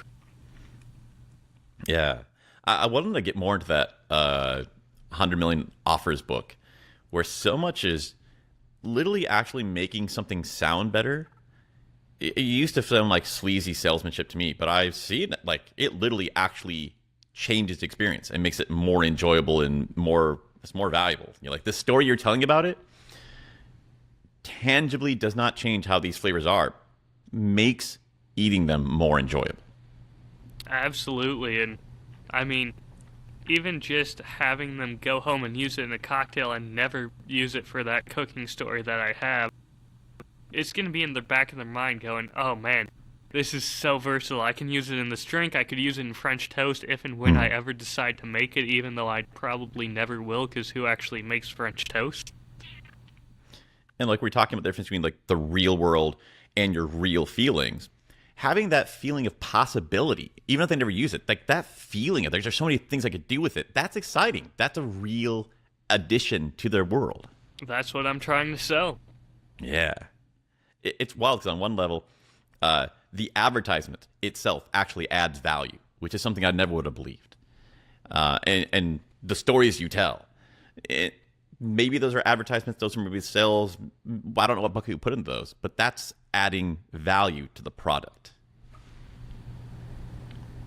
Yeah. I wanted to get more into that 100 Million Offers book, where so much is literally actually making something sound better. It used to sound like sleazy salesmanship to me, but I've seen like it literally actually changes the experience and makes it more enjoyable and it's more valuable. Like the story you're telling about it tangibly does not change how these flavors are, makes eating them more enjoyable. Absolutely. And I mean, even just having them go home and use it in a cocktail and never use it for that cooking story that I have, it's going to be in the back of their mind going, oh man, this is so versatile. I can use it in this drink. I could use it in French toast if and when I ever decide to make it, even though I probably never will, because who actually makes French toast? And like we're talking about the difference between like the real world and your real feelings. Having that feeling of possibility, even if they never use it, like that feeling of there's so many things I could do with it, that's exciting. That's a real addition to their world. That's what I'm trying to sell. Yeah. It's wild because on one level, the advertisement itself actually adds value, which is something I never would have believed. And the stories you tell, maybe those are advertisements, those are maybe sales. I don't know what bucket you put into those, but that's adding value to the product.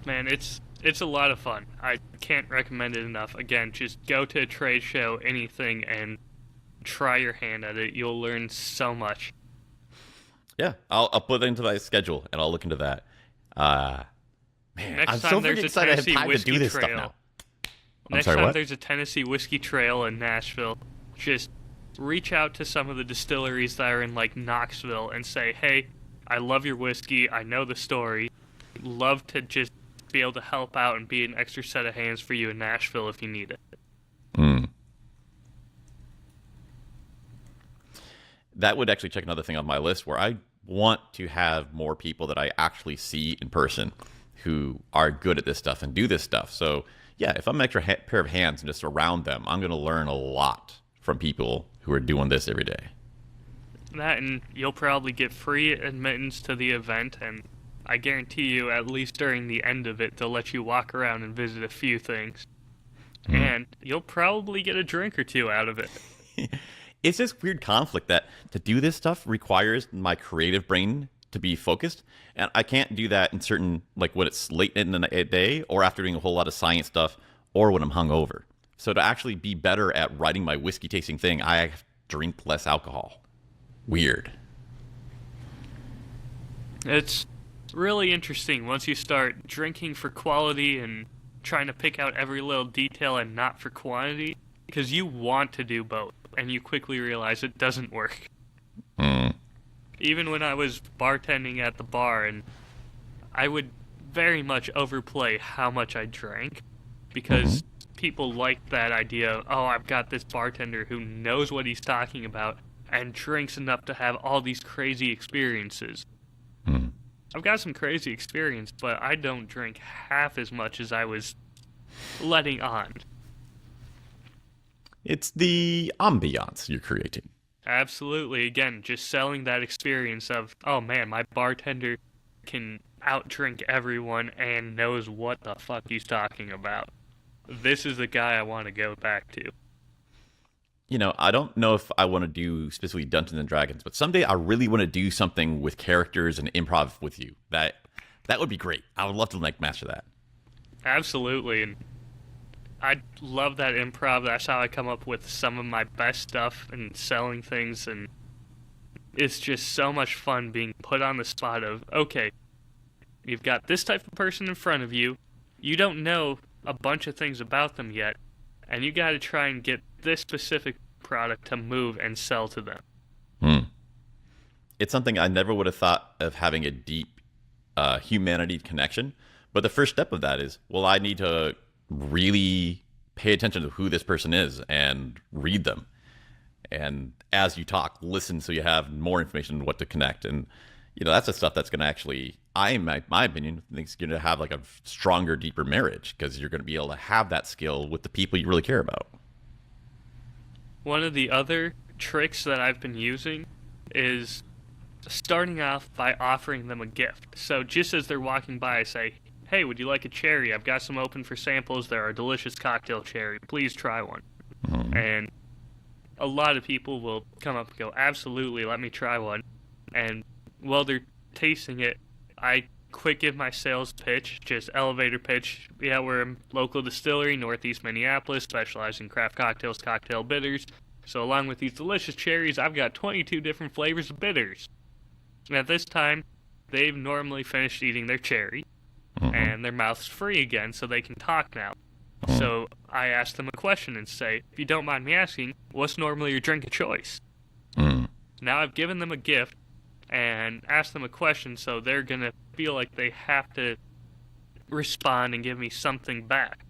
Man, it's a lot of fun. I can't recommend it enough. Again, just go to a trade show, anything, and try your hand at it. You'll learn so much. Yeah, I'll put it into my schedule, and I'll look into that. Man, Next I'm time so there's freaking a excited I have Tennessee time to do whiskey this stuff trail. now. Next sorry, time what? there's a Tennessee whiskey trail in Nashville, just reach out to some of the distilleries that are in like Knoxville and say, hey, I love your whiskey, I know the story, love to just be able to help out and be an extra set of hands for you in Nashville if you need it. Mm. That would actually check another thing on my list where I want to have more people that I actually see in person who are good at this stuff and do this stuff. So yeah, if I'm an extra pair of hands and just around them, I'm going to learn a lot from people who are doing this every day. That, and you'll probably get free admittance to the event, and I guarantee you, at least during the end of it, they'll let you walk around and visit a few things. And you'll probably get a drink or two out of it. It's this weird conflict that to do this stuff requires my creative brain to be focused. And I can't do that in certain, like when it's late in the day or after doing a whole lot of science stuff or when I'm hungover. So to actually be better at writing my whiskey tasting thing, I have to drink less alcohol. Weird. It's really interesting once you start drinking for quality and trying to pick out every little detail and not for quantity, because you want to do both, and you quickly realize it doesn't work. Even when I was bartending at the bar, and I would very much overplay how much I drank, because people liked that idea of, oh, I've got this bartender who knows what he's talking about and drinks enough to have all these crazy experiences. I've got some crazy experience, but I don't drink half as much as I was letting on. It's the ambiance you're creating. Absolutely. Again, just selling that experience of, oh man, my bartender can outdrink everyone and knows what the fuck he's talking about. This is the guy I want to go back to. You know, I don't know if I want to do specifically Dungeons and Dragons, but someday I really want to do something with characters and improv with you. That would be great. I would love to like master that. Absolutely, and I love that improv. That's how I come up with some of my best stuff and selling things, and it's just so much fun being put on the spot of, okay, you've got this type of person in front of you, you don't know a bunch of things about them yet, and you got to try and get this specific product to move and sell to them. It's something I never would have thought of having a deep humanity connection, but the first step of that is, well, I need to really pay attention to who this person is and read them. And as you talk, listen so you have more information on what to connect. And, you know, that's the stuff that's going to actually, in my opinion, I think it's going to have like a stronger, deeper marriage because you're going to be able to have that skill with the people you really care about. One of the other tricks that I've been using is starting off by offering them a gift. So just as they're walking by, I say, hey, would you like a cherry? I've got some open for samples. They're a delicious cocktail cherry. Please try one. And a lot of people will come up and go, absolutely, let me try one. And while they're tasting it, I quick give my sales pitch, just elevator pitch. Yeah, we're a local distillery, Northeast Minneapolis, specializing in craft cocktails, cocktail bitters. So along with these delicious cherries, I've got 22 different flavors of bitters. And at this time, they've normally finished eating their cherry, and their mouth's free again, so they can talk now. So I ask them a question and say, if you don't mind me asking, what's normally your drink of choice? Now I've given them a gift and asked them a question, so they're going to feel like they have to respond and give me something back.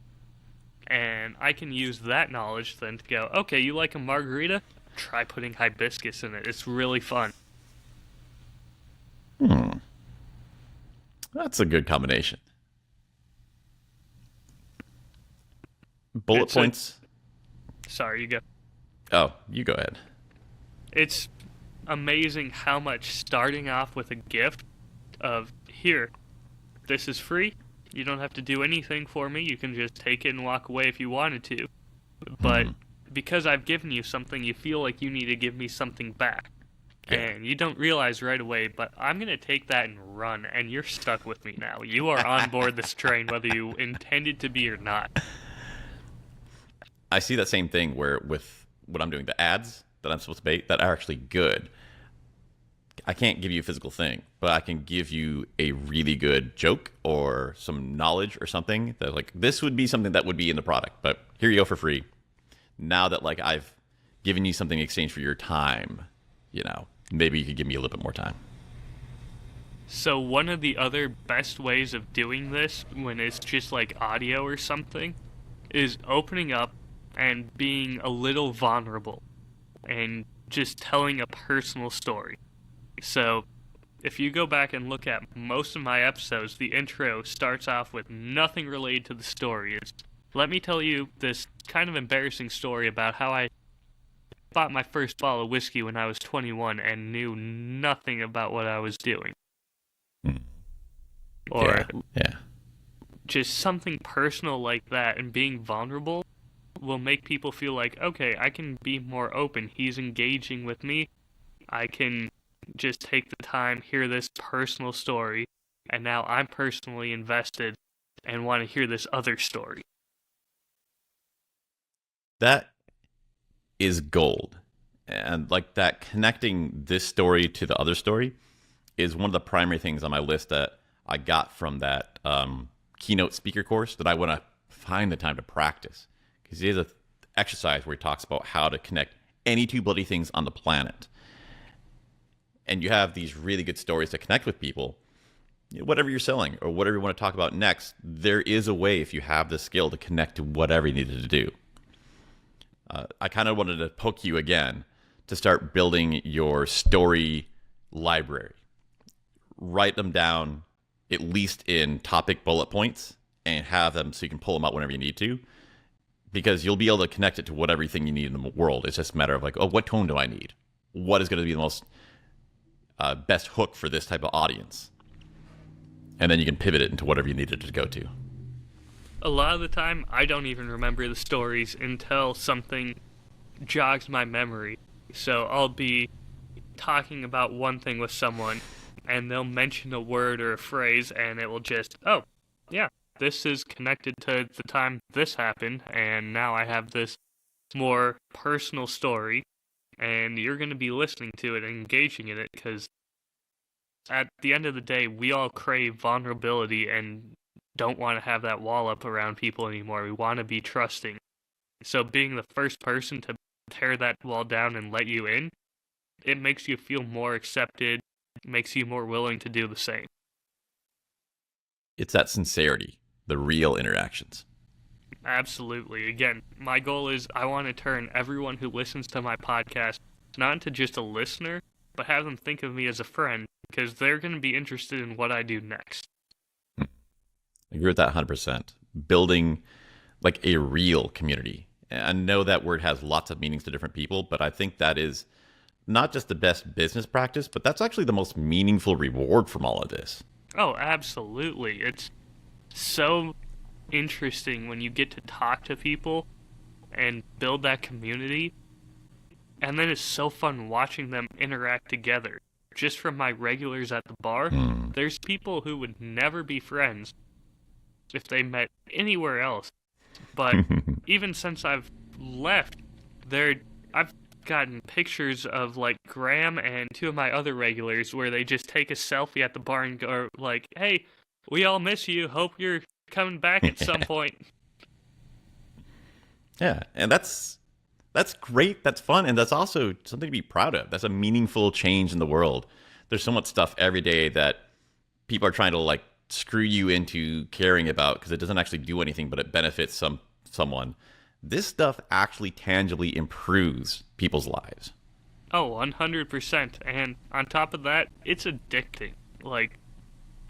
And I can use that knowledge then to go, okay, you like a margarita? Try putting hibiscus in it. It's really fun. That's a good combination. Bullet points. Sorry, you go. Oh, you go ahead. It's amazing how much starting off with a gift of, here, this is free. You don't have to do anything for me. You can just take it and walk away if you wanted to. But because I've given you something, you feel like you need to give me something back. Yeah. And you don't realize right away, but I'm going to take that and run, and you're stuck with me now. You are on board this train, whether you intended to be or not. I see that same thing where with what I'm doing, the ads that I'm supposed to make that are actually good. I can't give you a physical thing, but I can give you a really good joke or some knowledge or something that like this would be something that would be in the product, but here you go for free. Now that like I've given you something in exchange for your time, maybe you could give me a little bit more time. So one of the other best ways of doing this when it's just like audio or something is opening up and being a little vulnerable and just telling a personal story. So if you go back and look at most of my episodes, the intro starts off with nothing related to the story. It's, let me tell you this kind of embarrassing story about how I bought my first bottle of whiskey when I was 21 and knew nothing about what I was doing. Or yeah. Just something personal like that, and being vulnerable will make people feel like, okay, I can be more open. He's engaging with me. I can just take the time, hear this personal story, and now I'm personally invested and want to hear this other story. That is gold. And like that, connecting this story to the other story is one of the primary things on my list that I got from that keynote speaker course that I want to find the time to practice. Because he has an exercise where he talks about how to connect any two bloody things on the planet. And you have these really good stories to connect with people. Whatever you're selling or whatever you want to talk about next, there is a way, if you have the skill, to connect to whatever you needed to do. I kind of wanted to poke you again to start building your story library. Write them down at least in topic bullet points and have them so you can pull them out whenever you need to, because you'll be able to connect it to whatever thing you need in the world. It's just a matter of like, oh, what tone do I need? What is going to be the most best hook for this type of audience? And then you can pivot it into whatever you need it to go to. A lot of the time, I don't even remember the stories until something jogs my memory. So I'll be talking about one thing with someone, and they'll mention a word or a phrase, and it will just, oh, yeah, this is connected to the time this happened, and now I have this more personal story, and you're going to be listening to it and engaging in it, because at the end of the day, we all crave vulnerability and don't want to have that wall up around people anymore. We want to be trusting. So being the first person to tear that wall down and let you in, it makes you feel more accepted, makes you more willing to do the same. It's that sincerity, the real interactions. Absolutely. Again, my goal is I want to turn everyone who listens to my podcast not into just a listener, but have them think of me as a friend, because they're going to be interested in what I do next. I agree with that 100%. Building like a real community. I know that word has lots of meanings to different people, but I think that is not just the best business practice, but that's actually the most meaningful reward from all of this. Oh, absolutely. It's so interesting when you get to talk to people and build that community. And then it's so fun watching them interact together. Just from my regulars at the bar, there's people who would never be friends if they met anywhere else. But even since I've left, I've gotten pictures of like Graham and two of my other regulars where they just take a selfie at the bar and go like, hey, we all miss you. Hope you're coming back at some point. Yeah, and that's great. That's fun. And that's also something to be proud of. That's a meaningful change in the world. There's so much stuff every day that people are trying to like screw you into caring about because it doesn't actually do anything, but it benefits someone. This stuff actually tangibly improves people's lives. Oh, 100%. And on top of that, it's addicting. Like,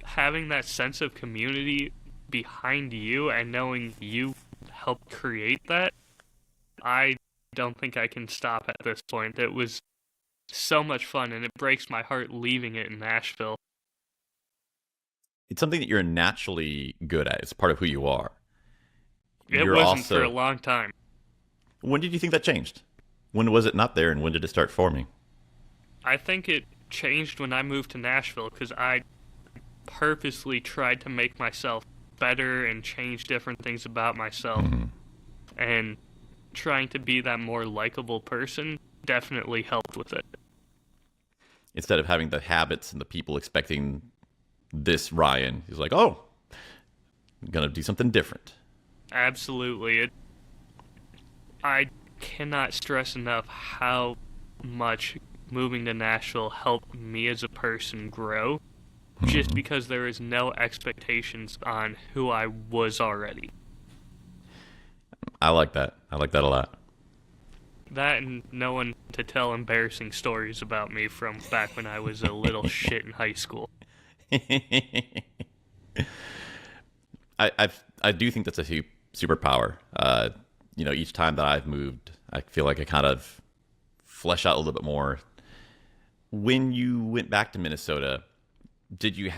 having that sense of community behind you and knowing you helped create that, I don't think I can stop at this point. It was so much fun, and it breaks my heart leaving it in Nashville. It's something that you're naturally good at. It's part of who you are. It wasn't for a long time. When did you think that changed? When was it not there, and when did it start forming? I think it changed when I moved to Nashville, because I purposely tried to make myself better and change different things about myself. And trying to be that more likable person definitely helped with it. instead of having the habits and the people expecting this Ryan. He's like, oh, I'm going to do something different. Absolutely. I cannot stress enough how much moving to Nashville helped me as a person grow, just because there is no expectations on who I was already. I like that. I like that a lot. That and no one to tell embarrassing stories about me from back when I was a little shit in high school. I do think that's a superpower. Each time that I've moved, I feel like I kind of flesh out a little bit more. When you went back to Minnesota,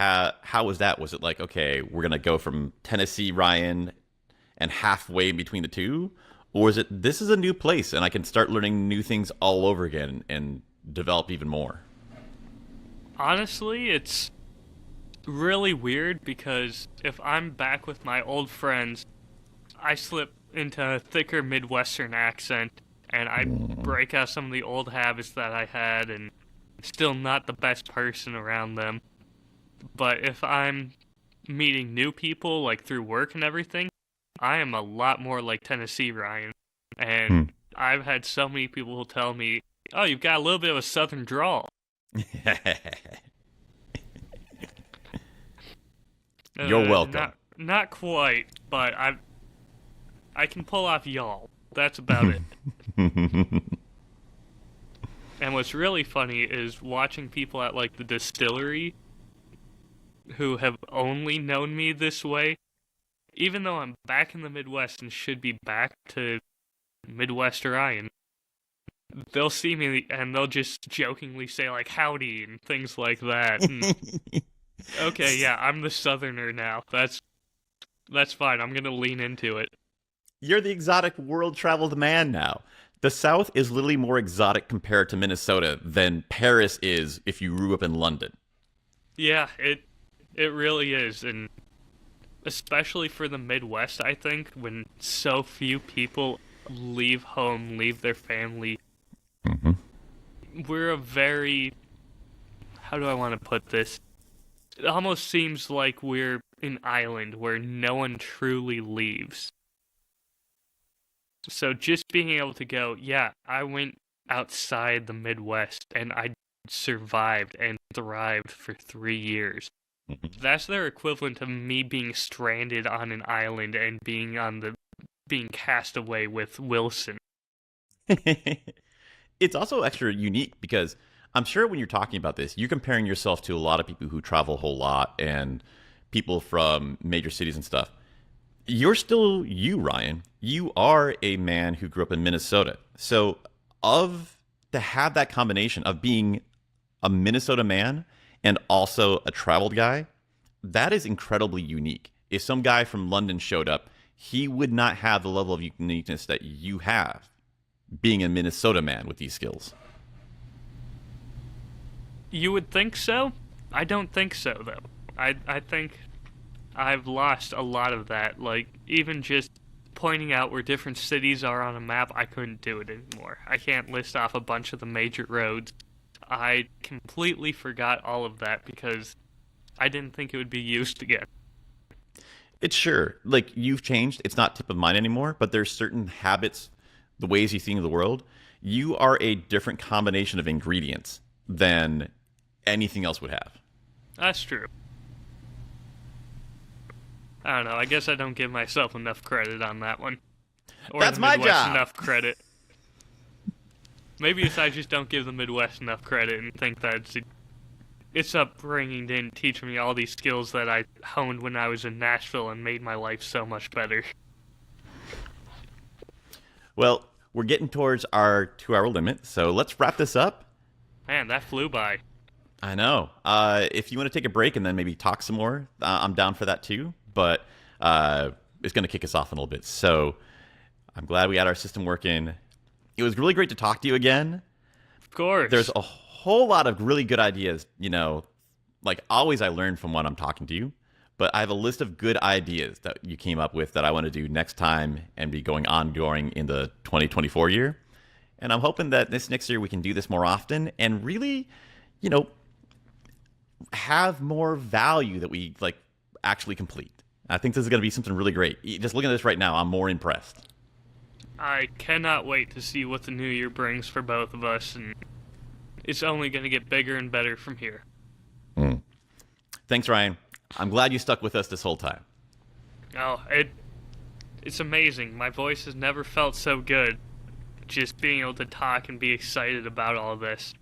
how was that? Was it like, okay, we're going to go from Tennessee Ryan and halfway between the two? Or is it, this is a new place and I can start learning new things all over again and develop even more? Honestly, it's really weird because if I'm back with my old friends, I slip into a thicker Midwestern accent and I break out some of the old habits that I had and still not the best person around them. But if I'm meeting new people, like through work and everything, I am a lot more like Tennessee Ryan. And I've had so many people who tell me, oh, you've got a little bit of a southern drawl. You're welcome. Not quite, but I can pull off y'all. That's about it. And what's really funny is watching people at like the distillery who have only known me this way, even though I'm back in the Midwest and should be back to Midwest Ryan. They'll see me and they'll just jokingly say like howdy and things like that. And, okay, yeah, I'm the southerner now. That's fine. I'm going to lean into it. You're the exotic world-traveled man now. The South is literally more exotic compared to Minnesota than Paris is if you grew up in London. Yeah, it really is, and especially for the Midwest, I think, when so few people leave home, leave their family. We're a very, how do I want to put this? It almost seems like we're an island where no one truly leaves. So just being able to go, yeah, I went outside the Midwest and I survived and thrived for 3 years. That's their equivalent of me being stranded on an island and being cast away with Wilson. It's also extra unique because I'm sure when you're talking about this, you're comparing yourself to a lot of people who travel a whole lot and people from major cities and stuff. You're still you, Ryan. You are a man who grew up in Minnesota. So to have that combination of being a Minnesota man and also a traveled guy, that is incredibly unique. If some guy from London showed up, he would not have the level of uniqueness that you have being a Minnesota man with these skills. You would think so? I don't think so, though. I think I've lost a lot of that. Like, even just pointing out where different cities are on a map, I couldn't do it anymore. I can't list off a bunch of the major roads. I completely forgot all of that because I didn't think it would be used again. It's sure, like, you've changed. It's not tip of mind anymore, but there's certain habits, the ways you think of the world. You are a different combination of ingredients than anything else would have. That's true. I don't know. I guess I don't give myself enough credit on that one. Or That's the my Midwest job. enough credit. Maybe it's I just don't give the Midwest enough credit and think that its upbringing didn't teach me all these skills that I honed when I was in Nashville and made my life so much better. Well, we're getting towards our 2-hour limit, so let's wrap this up. Man, that flew by. I know. If you want to take a break and then maybe talk some more, I'm down for that too. But it's going to kick us off in a little bit. So I'm glad we had our system working. It was really great to talk to you again. Of course. There's a whole lot of really good ideas. Like always I learn from when I'm talking to you. But I have a list of good ideas that you came up with that I want to do next time and be ongoing in the 2024 year. And I'm hoping that this next year we can do this more often and really, you know, have more value that we like actually complete. I think this is going to be something really great. Just looking at this right now, I'm more impressed. I cannot wait to see what the new year brings for both of us, and it's only going to get bigger and better from here. Thanks, Ryan. I'm glad you stuck with us this whole time. Oh, it's amazing. My voice has never felt so good. Just being able to talk and be excited about all this.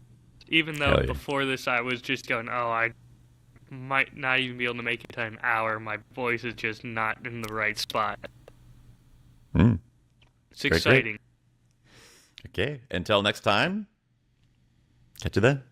Even though before this I was just going, oh, I might not even be able to make it to an hour. My voice is just not in the right spot. It's exciting. Great. Okay, until next time, catch you then.